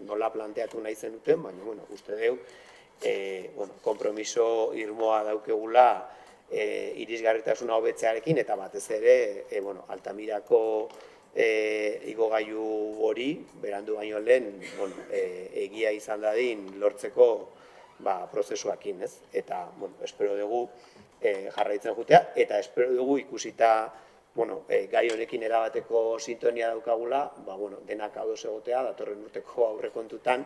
nola planteatu nahi zenuten, baina uste deu, kompromiso irmoa daukegula irisgarritasuna hobetzearekin eta batez ere Altamirako igogailu hori, berandu baino lehen, egia izan dadin lortzeko prozesuakin, ez? Eta, espero dugu jarraitzen jutea, eta espero dugu ikusita gai honekin erabateko sintonia daukagula, denak ados egotea, datorren urteko aurrekontutan,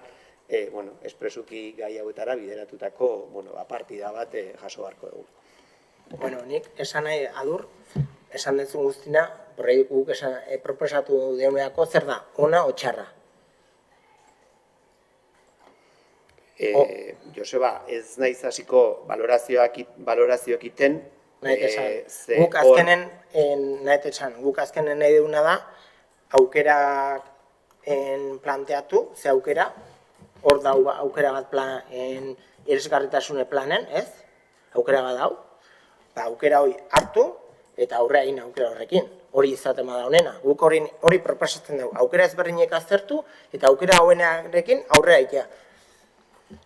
espresuki gai hauetara bideratutako partida bat jaso beharko dugu. Nik esan nahi adur, esan dezun guztina, guk proposatu deuneako zer da, ona o txarra? Joseba, ez naiz hasiko valorazioak iten. Guk azkenen nahi duguna da, aukerak planteatu, ze aukera, hor dau aukera bat irisgarritasune planen, ez? Aukera bat dau, aukera hori hartu eta aurrea egin aukera horrekin. Hori izaten bada honena. Guk hori proposatzen dugu. Aukera ezberdinek aztertu eta aukera hoenarekin aurrea egitea.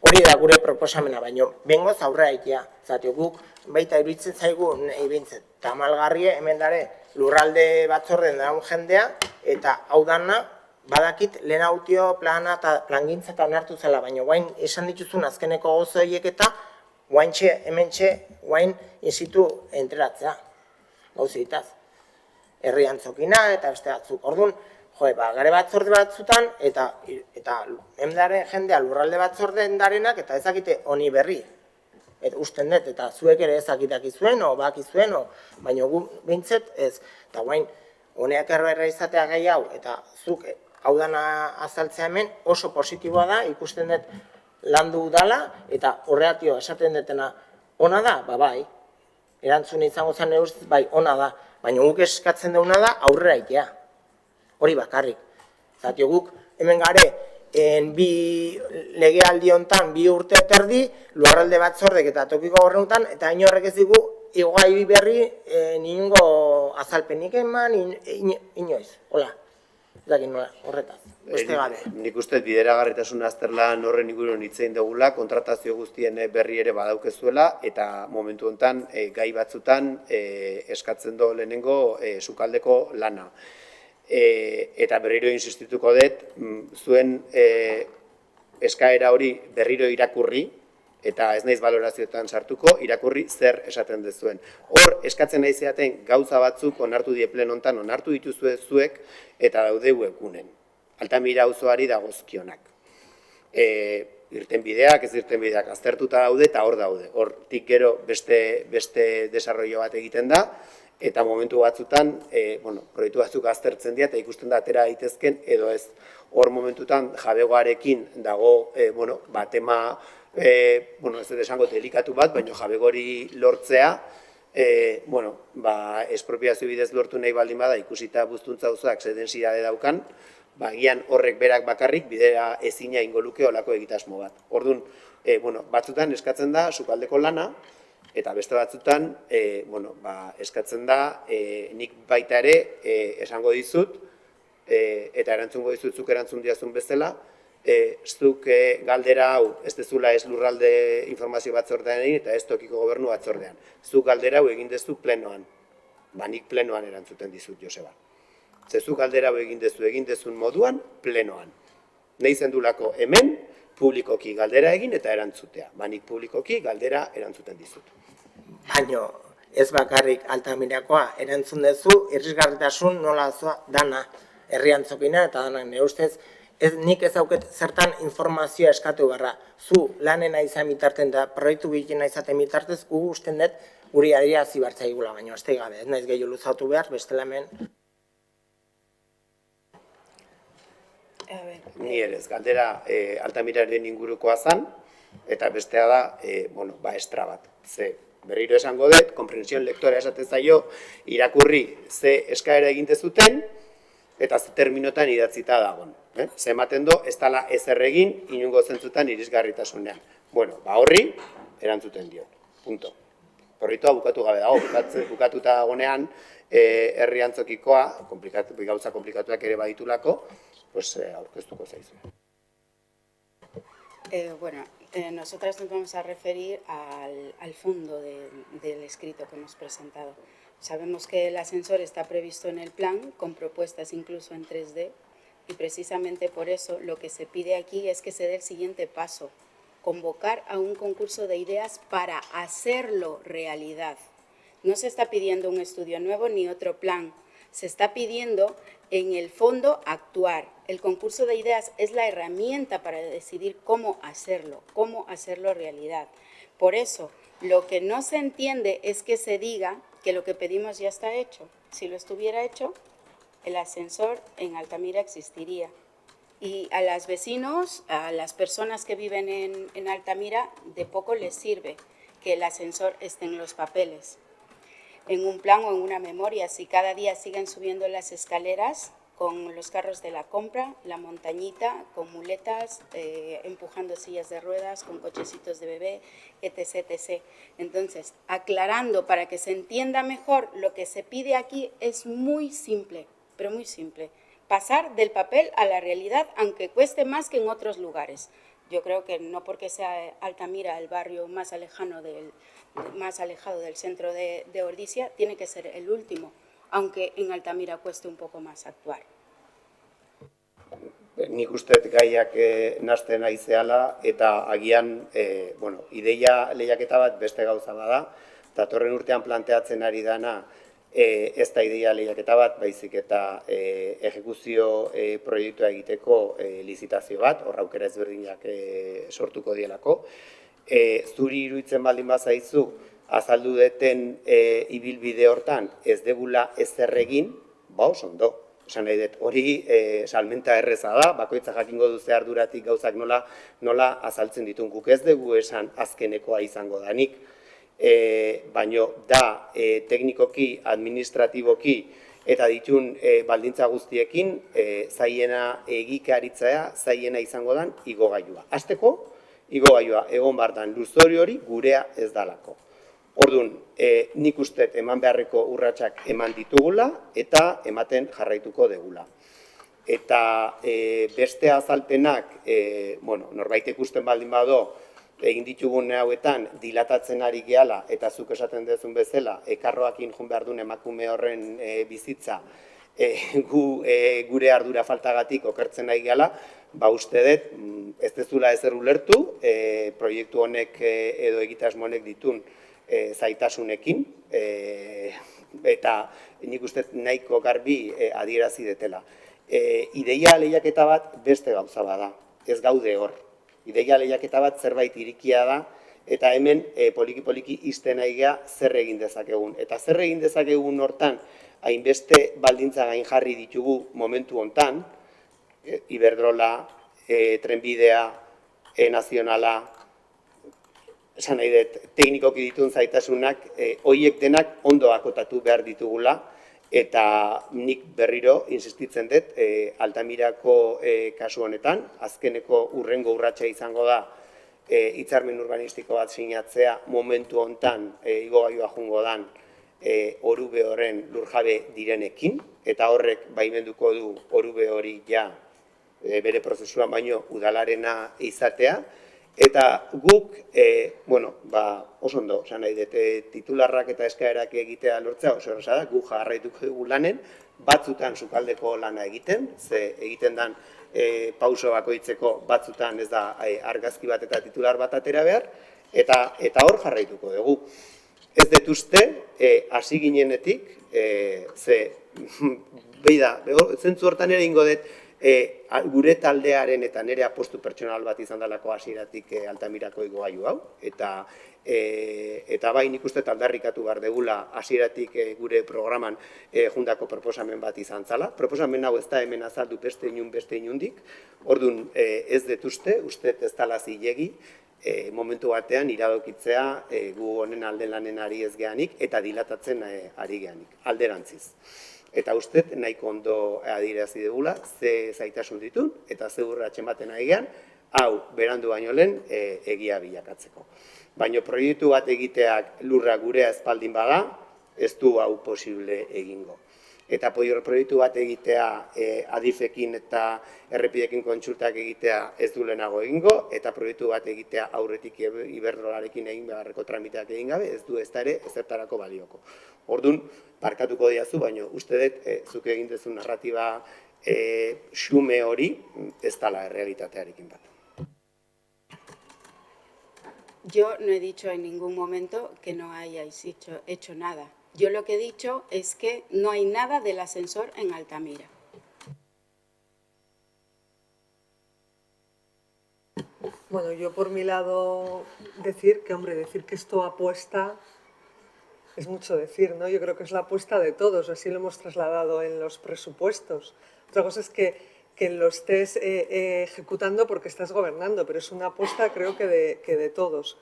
Hori da gure proposamena, baina bengoz aurrea egitea. Zatio guk baita iruditzen zaigu nahi bintzet. Tamalgarrie hemen dare lurralde batzorden daun jendea eta hau dana badakit lehen autio plana eta plangintza eta onartu zela, baina guain esan dituzun azkeneko gozo horiek eta guain inzitu entreratzea. Gauzitaz. Herri antzokina eta beste batzuk. Orduan, gare batzorde batzutan eta emdare jendea lurralde batzorden darenak eta ezakite honi berri. Usten dut, eta zuek ere ezakitakizuen, o bakizuen, baina gu bintzet ez. Eta guain, honeak erberra izatea gai hau, eta zuk hau dana azaltzea hemen oso positiboa da, ikusten dut landu dala, eta horreatio esaten dutena ona da, bai. Erantzun izango zen eurtz, bai, ona da. Baina guk eskatzen duguna da aurrera itea. Hori bakarrik. Zatio guk hemen gare, bi legealdi hontan, 2 urte terdi, lurralde batzordek eta tokiko gorrenutan, eta hain horrek ez digu, igogailu berri ningo azalpenik eman, inoiz. Hola, zakin nola, horretaz. Beste gabe. Nik uste bideragarritasuna azterlan horren inguruan hitzein dugula, kontratazio guztien berri ere badaukezuela, eta momentu honetan gai batzutan eskatzen do lehenengo sukaldeko lana. Eta berriro insistituko dut, zuen eskaera hori berriro irakurri, eta ez naiz valorazioetan sartuko, irakurri zer esaten dezuen. Hor, eskatzen nahi zeaten gauza batzuk onartu dieplen hontan, onartu dituzue zuek, eta daude webgunen. Altamira auzoari dagozkionak. Irtenbideak, ez irtenbideak aztertuta daude eta hor daude. Hortik gero beste desarrollo bat egiten da, eta momentu batzutan, proiektu batzuk aztertzen dira eta ikusten da atera daitezken edo ez. Hor momentutan jabegoarekin dago tema ez dut esango delikatu bat, baina jabegori lortzea, espropiazio bidez lortu nahi baldin bada ikusita buztuntza auzoak ze densidade daukan, agian horrek berak bakarrik bidera ezina ingo luke olako egitasmo bat. Orduan, batzutan eskatzen da sukaldeko lana, eta beste batzutan eskatzen da nik baita ere esango dizut, eta erantzungo dizut zuk erantzun diazun bezala, zuk galdera hau ez dezula ez lurralde informazio batzordean egin eta ez tokiko gobernu batzordean. Zuk galdera hau egin dezu plenoan. Nik plenoan erantzuten dizut, Joseba. Zuk galdera hau egin dezun moduan plenoan. Nahi zendulako hemen publikoki galdera egin eta erantzutea. Nik publikoki galdera erantzuten dizut. Baina ez bakarrik Altamirakoa erantzun duzu, irrisgarritasun nola dana herriantzokina eta danak nire ustez, nik ez dauket zertan informazioa eskatu barra. Zu lanena izan bitarten da proiektu bilena izaten bitartez, gu usten dut guri adierazi bartzaigula, baina ez gabe, ez naiz gehiago luzatu behar, bestela hemen. Ni ere ez, galdera Altamiraren ingurukoa zan, eta bestea da, estra bat. Ze, berriro esango dut, konprentsioen lektora esaten zaio, irakurri ze eskaera eginte zuten, eta ze terminotan idatzita dagoen. Ze ematen do, ez dala ezer egin, inungo zentzutan irisgarritasunean. Horri, erantzuten dio. Punto. Proiektua bukatu gabe dago, bukatuta dagoenean, herri antzokikoa, gauza komplikatuak ere baditulako, aurkeztuko zaizu. Nosotras nos vamos a referir al fondo del escrito que hemos presentado. Sabemos que el ascensor está previsto en el plan, con propuestas incluso en 3D, y precisamente por eso lo que se pide aquí es que se dé el siguiente paso, convocar a un concurso de ideas para hacerlo realidad. No se está pidiendo un estudio nuevo ni otro plan, se está pidiendo en el fondo actuar. El concurso de ideas es la herramienta para decidir cómo hacerlo realidad. Por eso, lo que no se entiende es que se diga que lo que pedimos ya está hecho. Si lo estuviera hecho, el ascensor en Altamira existiría. Y a los vecinos, a las personas que viven en Altamira, de poco les sirve que el ascensor esté en los papeles, en un plan o en una memoria. Si cada día siguen subiendo las escaleras con los carros de la compra, la montañita, con muletas, empujando sillas de ruedas, con cochecitos de bebé, etc., etc. Entonces, aclarando para que se entienda mejor, lo que se pide aquí es muy simple, pero muy simple. Pasar del papel a la realidad, aunque cueste más que en otros lugares. Yo creo que no porque sea Altamira el barrio más alejado del centro de Ordizia, tiene que ser el último, aunque en Altamira cueste un poco más actuar. Nik uste gaiak nahasten aizeala eta agian ideia lehiaketa bat beste gauza bada, datorren urtean planteatzen ari dana ez da ideia lehiaketa bat, baizik eta ejekuzio proiektua egiteko lizitazio bat, hor aukera ezberdinak sortuko dielako. Zuri iruditzen baldin bazaizu, azaldu deten ibilbide hortan ez degula ezer egin, oso ondo. Esan nahi dut, hori salmenta erreza da, bakoitza jakingo du ze arduratik gauzak nola azaltzen ditun. Guk ez dugu esan azkenekoa izango danik, baino da teknikoki, administratiboki eta ditun baldintza guztiekin zaiena egikaritzea, zaiena izango dan igogailua. Hasteko, igogailua egon bardan luzori hori gurea ez dalako. Orduan, nik uste eman beharreko urratsak eman ditugula eta ematen jarraituko degula. Eta beste azalpenak, norbait ikusten baldin bado, egin ditugun hauetan dilatatzen ari gehala eta zuk esaten duzun bezala, ekarroakin joan behar duen emakume horren bizitza, gure ardura faltagatik okertzen nahi gehala, uste dut, ez dezula ezer ulertu, proiektu honek edo egitasmo honek ditun zaitasunekin, eta nik uste nahiko garbi adierazi detela. Ideia lehiaketa bat beste gauza bada, ez gaude hor. Ideia lehiaketa bat zerbait irikia da, eta hemen poliki-poliki izten nahi gea zer egin dezakegun. Eta zer egin dezakegun hortan, hainbeste baldintza gain jarri ditugu momentu hontan, Iberdrola, trenbidea, nazionala, esan nahi dut, teknikoki ditun zaitasunak, horiek denak ondo akotatu behar ditugula, eta nik berriro insistitzen dut, Altamirako kasu honetan, azkeneko urrengo urratsa izango da, hitzarmen urbanistiko bat sinatzea momentu hontan igogailua joango dan orube horren lurjabe direnekin, eta horrek baimenduko du orube hori ja bere prozesuan baino udalarena izatea, eta guk, oso ondo, esan nahi dut, titularrak eta eskaerak egitea lortzea, oso erraza da, guk jarraituko dugu lanen, batzutan sukaldeko lana egiten, ze egiten dan pauso bakoitzeko batzutan ez da argazki bat eta titular bat atera behar, eta hor jarraituko dugu. Ez dut uste, hasi ginenetik, ze, behi da, zentzu hortan ere ingo dut, gure taldearen eta nire apostu pertsonal bat izan dalako hasieratik Altamirako igogailu hau, eta bai nik uste aldarrikatu behar degula hasieratik gure programan jundako proposamen bat izan zala. Proposamen hau ez da hemen azaldu beste inundik, orduan ez dut uste ez dala zilegi, momentu batean iradokitzea gu honen alden lanen ari ez geanik eta dilatatzen ari geanik, alderantziz. Eta uste nahiko ondo adirazi dugula, ze zaitasun ditun eta ze urratsen baten ari gean, hau berandu baino lehen egia bilakatzeko. Baina proiektu bat egiteak lurra gurea espaldin bada, ez du hau posible egingo. Eta proiektu bat egitea adifekin eta errepidekin kontsultak egitea ez du lehenago egingo, eta proiektu bat egitea aurretik Iberdrolarekin egin beharreko tramiteak egin gabe, ez du ez da ere ezertarako balioko. Orduan, barkatuko diazu, baina uste dut, zuk egin duzu narratiba xume hori ez dala errealitatearekin bat. Yo no he dicho en ningún momento que no hayáis hecho nada. Yo lo que he dicho es que no hay nada del ascensor en Altamira. Bueno, yo por mi lado decir que esto apuesta es mucho decir, ¿no? Yo creo que es la apuesta de todos, así lo hemos trasladado en los presupuestos. Otra cosa es que lo estés ejecutando porque estás gobernando, pero es una apuesta creo que de todos.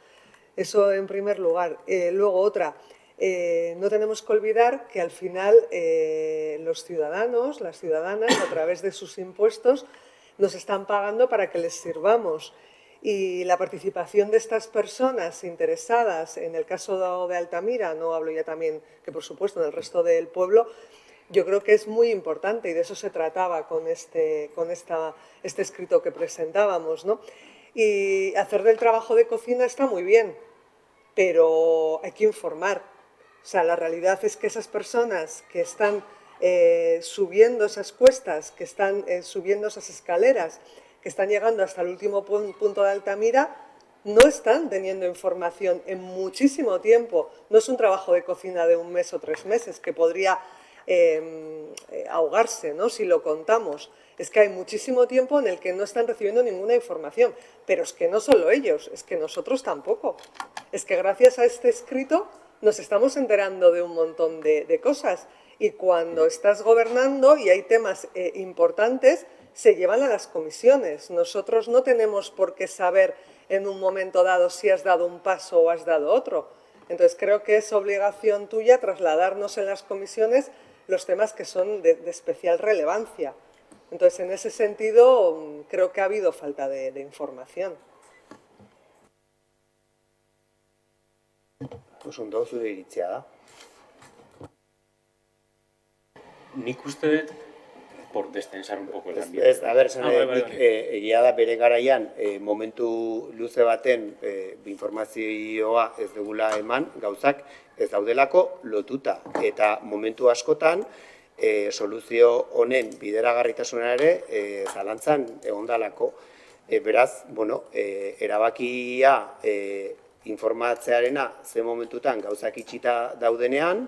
Eso en primer lugar. Luego otra, no tenemos que olvidar que al final los ciudadanos, las ciudadanas, a través de sus impuestos, nos están pagando para que les sirvamos. Y la participación de estas personas interesadas, en el caso de Altamira, no hablo ya también que por supuesto en el resto del pueblo, yo creo que es muy importante y de eso se trataba con este escrito que presentábamos, ¿no? Y hacer del trabajo de cocina está muy bien, pero hay que informar. O sea, la realidad es que esas personas que están subiendo esas cuestas, que están subiendo esas escaleras, que están llegando hasta el último punto de Altamira, no están teniendo información en muchísimo tiempo. No es un trabajo de cocina de 1 mes o 3 meses, que podría ahogarse, ¿no? Si lo contamos. Es que hay muchísimo tiempo en el que no están recibiendo ninguna información. Pero es que no solo ellos, es que nosotros tampoco. Es que gracias a este escrito nos estamos enterando de un montón de cosas. Y cuando estás gobernando y hay temas importantes, se llevan a las comisiones. Nosotros no tenemos por qué saber en un momento dado si has dado un paso o has dado otro. Entonces creo que es obligación tuya trasladarnos en las comisiones los temas que son de especial relevancia. Entonces en ese sentido creo que ha habido falta de información. Ondo zure iritzia da. Nik uste dut, por destensar un poco el ambiente. A ver, egia da bere garaian, momentu luze baten informazioa ez dugula eman, gauzak ez daudelako lotuta. Eta momentu askotan, soluzio honen bideragarritasuna ere zalantzan egondalako. Beraz, erabakia informatzearena ze momentutan gauzak itxita daudenean,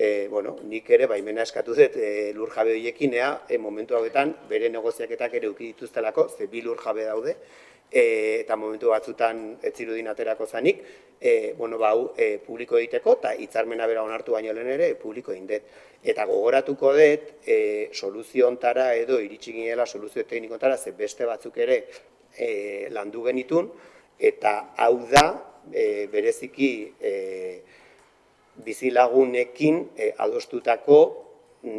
nik ere baimena eskatu dut lur jabe horiekin momentu hauetan bere negoziaketak ere uki dituztelako, ze 2 lur jabe daude, eta momentu batzutan ez zirudin aterako zanik, hau publiko egiteko, eta hitzarmena bera onartu baino lehen ere publiko egin dut. Eta gogoratuko dut, soluzio ontara edo iritsi ginela soluzio teknikontara, ze beste batzuk ere landu genitun, eta hau da bereziki bizilagunekin adostutako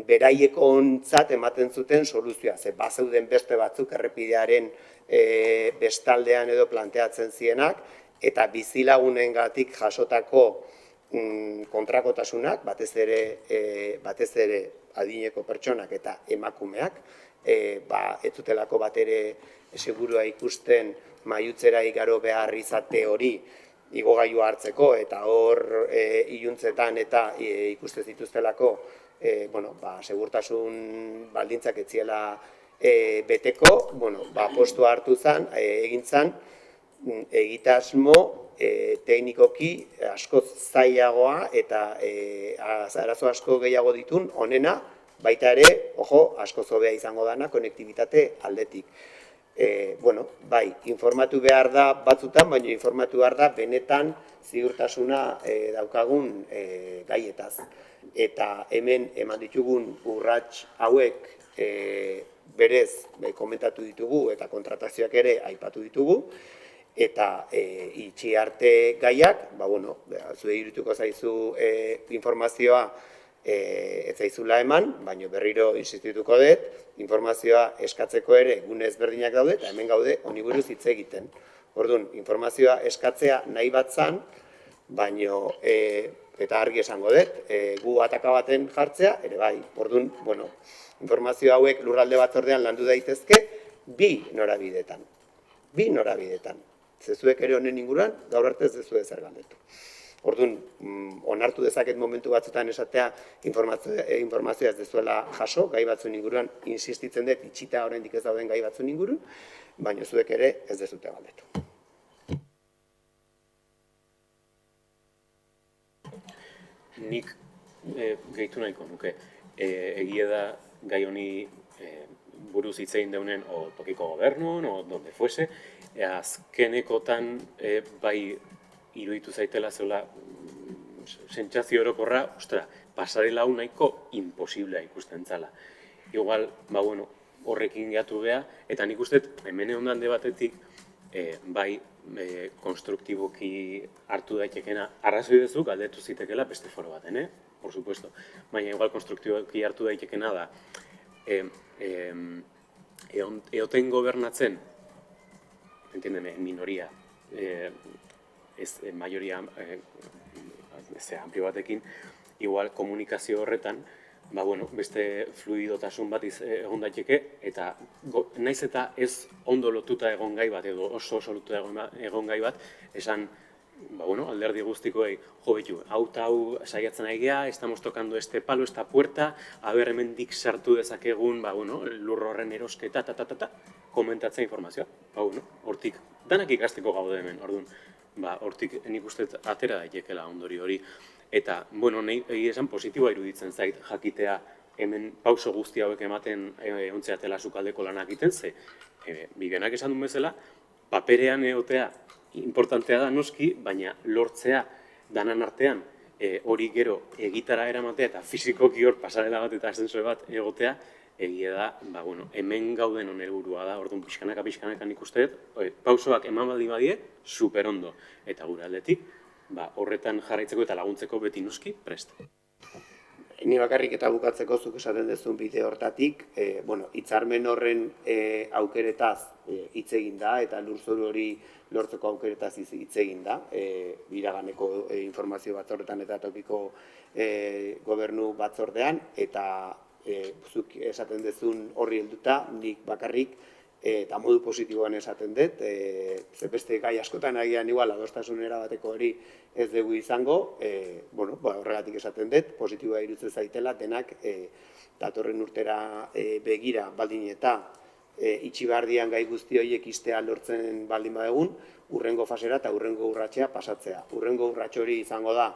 beraieko ontzat ematen zuten soluzioa. Ze bazeuden beste batzuk errepidearen bestaldean edo planteatzen zienak, eta bizilagunengatik jasotako kontrakotasunak, batez ere adineko pertsonak eta emakumeak, ez zutelako bat ere segurua ikusten maiutzera igaro behar izate hori igogailua hartzeko, eta hor iluntzetan eta ikusten zituztelako segurtasun baldintzak ez ziela beteko, postua hartu zen, egin zen, egitasmo teknikoki asko zailagoa eta arazo asko gehiago ditun, honena, baita ere, asko zobea izango dana konektibitate aldetik. Bai, informatu behar da batzutan, baina informatu behar da benetan ziurtasuna daukagun gaietaz. Eta hemen eman ditugun urrats hauek berez komentatu ditugu eta kontratazioak ere aipatu ditugu, eta itxi arte gaiak, zuei irudituko zaizu informazioa ez zaizula eman, baina berriro insistituko dut, informazioa eskatzeko ere gune ezberdinak daude, eta hemen gaude honi buruz hitz egiten. Orduan, informazioa eskatzea nahi bat zan, baina, eta argi esango dut, gu ataka baten jartzea, ere bai. Orduan, informazio hauek lurralde batzordean landu daitezke, bi norabidetan. Zezuek ere honen inguruan, gaur arte ez dezue zer galdetu. Orduan, onartu dezaket momentu batzutan esatea informazioa ez dezuela jaso, gai batzuen inguruan insistitzen dut, itxita oraindik ez dauden gai batzuen inguru, baina zuek ere ez dezute galdetu. Nik gehitu nahiko nuke, egia da gai honi buruz hitz egin deunen o tokiko gobernun, o donde fuese, azkenekotan bai iruditu zaitela zeula sentsazio orokorra, pasarela hau nahiko imposiblea ikusten zala. Igual, horrekin gehatu beha, eta nik uste, hemen egon alde batetik, bai konstruktiboki hartu daitekena, arrazoi dezuk galdetu zitekela beste foro baten, por supuesto. Baina igual konstruktiboki hartu daitekena da, eoten gobernatzen, entiendeme, minoria, ez maioria amplio batekin, igual komunikazio horretan, beste fluidotasun bat egon daiteke, eta naiz eta ez ondo lotuta egon gai bat, edo oso lotuta egon gai bat, esan, alderdi guztikoei, betu, hau saiatzen aigea, estamos tocando este palo, esta puerta, aber hemendik sartu dezakegun, lur horren erosketa, komentatzea informazioa. Hortik, danak ikasteko gaude hemen, orduan, hortik nik uste atera daitekela ondori hori. Eta, nahi esan positiboa iruditzen zait jakitea hemen pauso guzti hauek ematen ontzeatela sukaldeko lanak egiten, ze Bibianak esan duen bezala, paperean egotea importantea da noski, baina lortzea danan artean hori gero egitara eramatea eta fizikoki hor pasarela bat eta ascensore bat egotea, egia da, hemen gauden helburua da, orduan pixkanaka nik uste dut, pausoak eman baldin badie, super ondo. Eta gure aldetik, horretan jarraitzeko eta laguntzeko beti noski prest. Ni bakarrik eta bukatzeko zuk esaten duzun bide hortatik, hitzarmen horren aukeretaz hitz egin da, eta lurzoru hori lortzeko aukeretaz hitz egin da, iraganeko informazio batzordetan eta tokiko gobernu batzordean, eta zuk esaten duzun horri helduta, nik bakarrik eta modu positiboan esaten dut, beste gai askotan agian igual adostasunera bateko hori ez dugu izango, horregatik esaten dut, positiboa iruditzen zaitela, denak datorren urtera begira baldin eta itxibardian gai guzti horiek istea lortzen baldin badegun, urrengo fasera eta urrengo urratxea pasatzea. Urrengo urratx hori izango da,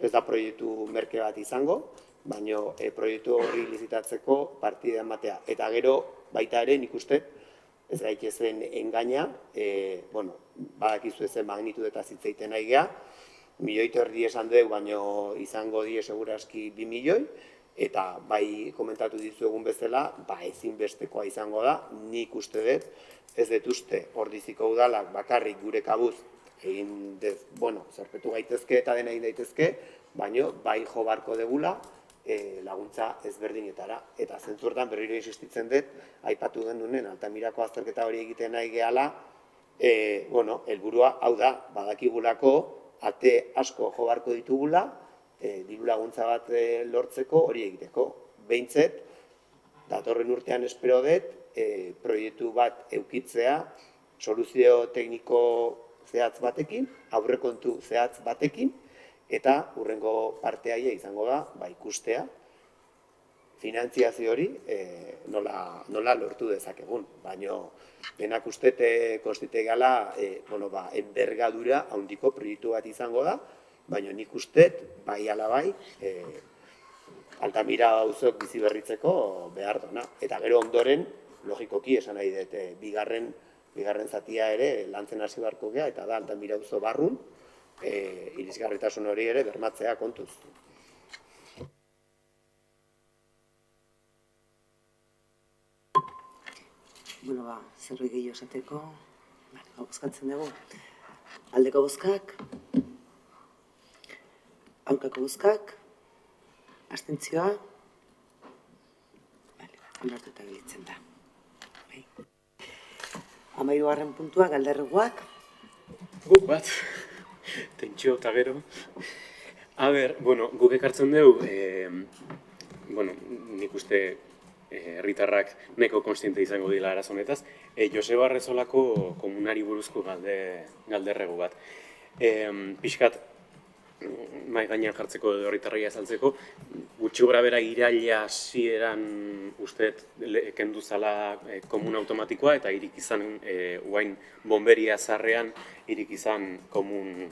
ez da proiektu merke bat izango, baina proiektu horri lizitatzeko partida ematea. Eta gero, baita ere, nik uste, ez gaitezen engaina, badakizu ezen magnitudetaz hitz egiten nahi geha, 1,5 milioi esan dugu, baina izango die segurazki 2 milioi, eta bai komentatu dizuegun bezala, ezinbestekoa izango da, nik uste dut, ez dut uste ordiziko udalak bakarrik gure kabuz zorpetu gaitezke eta dena egin daitezke, baina bai jo barko degula laguntza ezberdinetara. Eta zentzurtan berriro insistitzen dut, aipatu gendunen Altamirako azterketa hori egiten nahi gehala, helburua hau da, badakigulako ate asko jo barko ditugula, diru laguntza bat lortzeko hori egiteko. Behintzet, datorren urtean espero dut, proiektu bat eukitzea, soluzio tekniko zehatz batekin, aurrekontu zehatz batekin, eta hurrengo parteaia izango da, ikustea, finantziazio hori nola lortu dezakegun. Baina, denak ustet konstite gala, enbergadura handiko proiektu bat izango da, baina nik ustet, bai ala bai, Altamira auzok bizi berritzeko behar dona. Eta gero ondoren, logikoki esan nahi dut, bigarren zatia ere lantzen hasi beharko gea, eta da Altamira auzo barrun, irisgarritasun hori ere bermatzea kontuz. Zerbait gehiago esateko, bozkatzen dugu. Aldeko bozkak, aurkako bozkak, abstentzioa, onartuta gelditzen da. 13. puntua, galderregoak. Guk bat, tentsio eta gero. Guk ekartzen dugu, nik uste herritarrak neko konstiente izango dira arazo honetaz, Joseba Arrezolako komunari buruzko galderrego bat. Pixkat, mai gainean jartzeko edo herritarrai azaltzeko, gutxi gora bera iraila hasieran usteet kendu zala komun automatikoa eta irik izan guain bomberia zarrean irik izan komun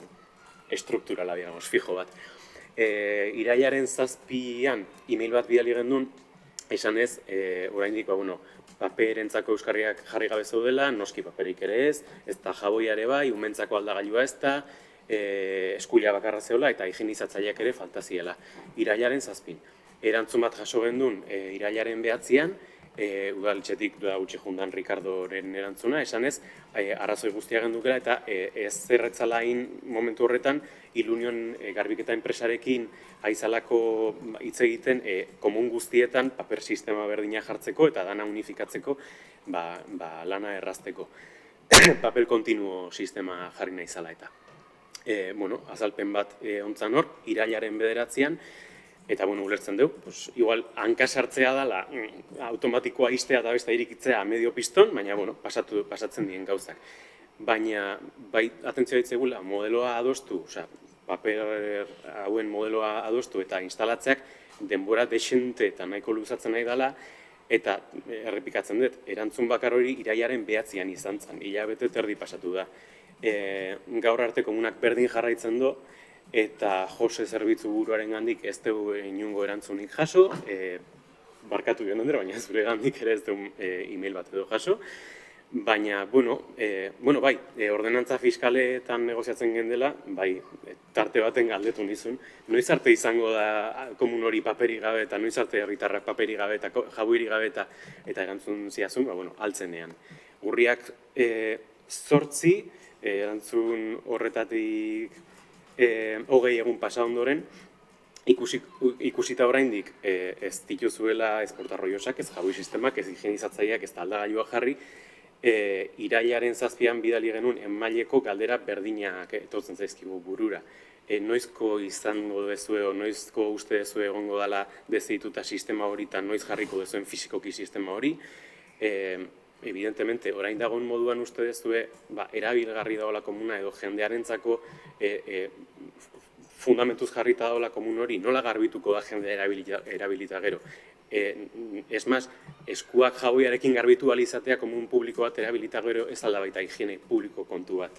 estrukturala, digamos, fijo bat. Irailaren 7an email bat bidali gendun, esan ez, oraindik, paperentzako euskarriak jarri gabe zaudela, noski paperik ere ez da jaboiare bai, umentzako aldagailua ez da, eskuila bakarra zeola eta higienizatzaileak ere falta ziela. Irailaren 7an. Erantzun bat jaso gendun irailaren 9an, udaletxetik utzi jundan Ricardoren erantzuna, esanez, arrazoi guztia gendukela eta ez zerretzalain momentu horretan Ilunion garbiketa enpresarekin aizalako hitz egiten komun guztietan paper sistema berdina jartzeko eta dana unifikatzeko lana errazteko. Papel kontinuo sistema jarri nahi zala eta. Azalpen bat ontzan hor, irailaren 9an, eta ulertzen dugu, igual hankasartzea dela automatikoa iztea eta besta irikitzea medio piston, baina pasatzen dien gauzak. Baina, atentzioa ditzegula, modeloa adostu, paper hauen modeloa adostu eta instalatzeak denbora dexente eta nahiko luzatzen nahi dela, eta errepikatzen dut, erantzun bakar hori irailaren 9an izan zen, hilabete terdi pasatu da. Gaur arte komunak berdin jarraitzen du, eta Jose zerbitzu buruaren gandik ez dugu inungo erantzunik jaso, barkatu joan dut, baina zure gandik ere ez dugu e-mail bat edo jaso, baina, bai, ordenantza fiskaletan negoziatzen gendela, bai, tarte baten galdetu nizun, noiz arte izango da komun hori paperik gabe eta noiz arte herritarrak paperik gabe eta jabuirik gabe eta erantzun ziazun, altzenean. Urriak 8, erantzun horretatik 20 egun pasa ondoren, ikusita oraindik ez dituzuela ez portarroiosak, ez jabui sistemak, ez higienizatzaileak, ez aldagailua jarri, irailaren 7an bidali genuen emaileko galdera berdinak etortzen zaizkigu burura. Noizko izango dezue, noizko uste dezue egongo dela dezituta sistema hori eta noiz jarriko dezuen fizikoki sistema hori. Evidentemente, orain dagoen moduan uste dezue, erabilgarri dagoela komuna edo jendearentzako fundamentuz jarrita dagoela komun hori, nola garbituko da jendea erabilita gero. Ez maz, eskuak jaboiarekin garbitu alizatea komun publiko bat erabilita gero ez alda baita higiene publiko kontu bat.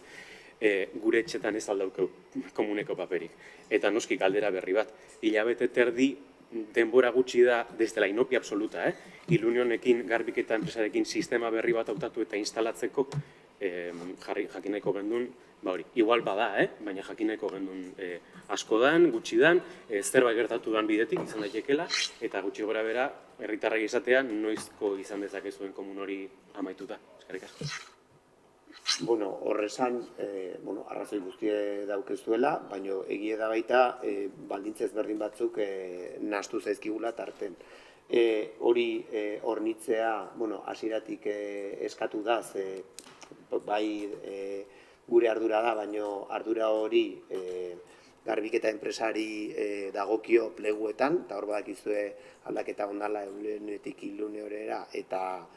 Gure etxetan ez aldauko komuneko paperik. Eta noski galdera berri bat, hilabete terdi denbora gutxi da desde la inopia absoluta, Ilunionekin garbiketa enpresarekin sistema berri bat hautatu eta instalatzeko jakin nahiko gendun, igual bada, baina jakin nahiko gendun asko dan, gutxi dan, zerbait gertatu dan bidetik izan daitekela, eta gutxi gora bera, herritarrak izatea, noizko izan dezakezuen komun hori amaituta. Eskerrik asko. Bueno, horrezan, arrazoi guztie daukezuela, baina egie da baita baldintza ezberdin batzuk nahastu zaizkigula tarten. Hori hornitzea, hasieratik eskatu da, bai gure ardura da, baina ardura hori garbiketa enpresari dagokio pleguetan, eta hor badakizue aldaketa ondala eulenetik ilune horera, eta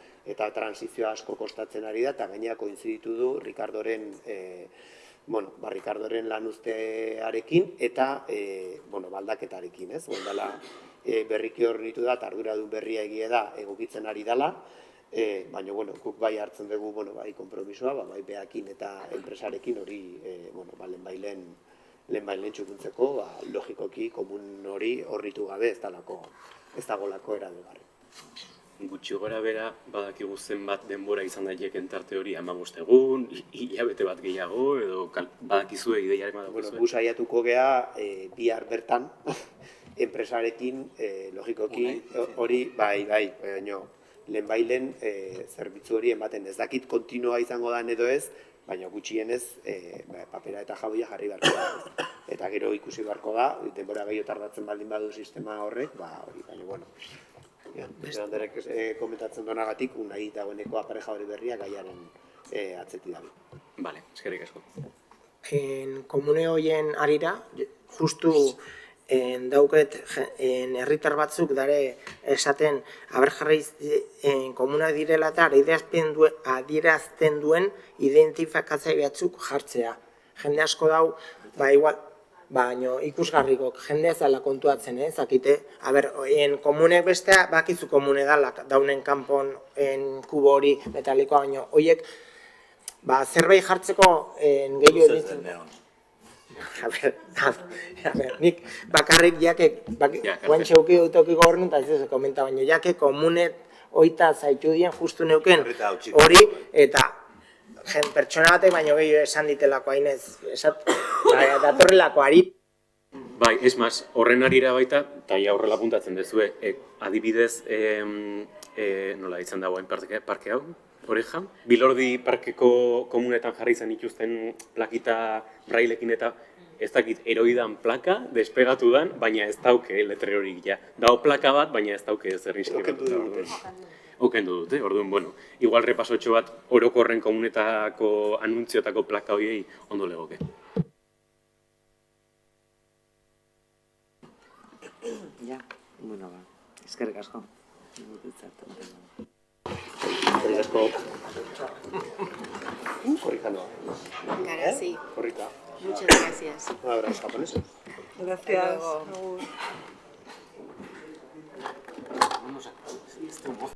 transizioa asko kostatzen ari da, eta gainera koinziditu du Ricardoren lanuztearekin eta baldaketarekin, ez? Ondala berriki hornitu da, eta arduradun berria egie da, egokitzen ari dela, baina, guk bai hartzen dugu, bai konpromisoa, bai behakin eta enpresarekin hori, lehenbailen txukuntzeko, logikoki komun hori horritu gabe ez dagolako erabilgarri. Gutxi gora bera, badakigu zenbat denbora izan daiteken tarte hori, 15 egun, hilabete bat gehiago, edo badakizue ideiaren badakizue? Gu saiatuko gea bihar bertan, enpresarekin, logikoki, hori, bai, lehenbailen zerbitzu hori ematen. Ez dakit kontinua izango da edo ez, baina gutxienez papera eta jauia jarri beharko da. Eta gero ikusi beharko da, denbora gehiago tardatzen baldin badu sistema horrek, hori, baina, Anderek komentatzen donagatik, unai dagoeneko apareja hori berria gaiaren atzeti dabi. Bale, eskerrik asko. Komune horien arira, justu dauket herritar batzuk dare esaten aberjarri komuna direla eta adierazten duen identifikatzaile batzuk jartzea. Jende asko dau, igual, baina ikusgarrikok jende ez dela kontuatzen, zakite. Komunek bestea, bakizu komune dala, daunen kanpon kubo hori metalikoa, baina horiek zerbait jartzeko gehiago editzen. Nik bakarrik guantxe uki dutokiko horren, eta ez komenta, baina jake komunet oita zaitu dien justu neuken hori, eta pertsona batek baino gehiago esan ditelako hainez, datorrelako ari. Bai, ez maz, horren arira baita, eta horrela puntatzen dezue, adibidez, nola ditzen dagoen parke hau, Orejan, Bilordi parkeko komunetan jarri izan ituzten plakita brailekin eta ez dakit eroidan plaka, despegatu dan, baina ez dauke letre hori gila. Dago plaka bat, baina ez dauke zer inskribatuta. Okendu dute, orduan, igual repasotxo bat orokorren komunetako anuntziotako plaka horiei ondo legoke. Eskerrik asko. Eskerrik asko. Korrika no. Cara, sí. Korrika. Muchas gracias. Un abrazo japonés. Gracias.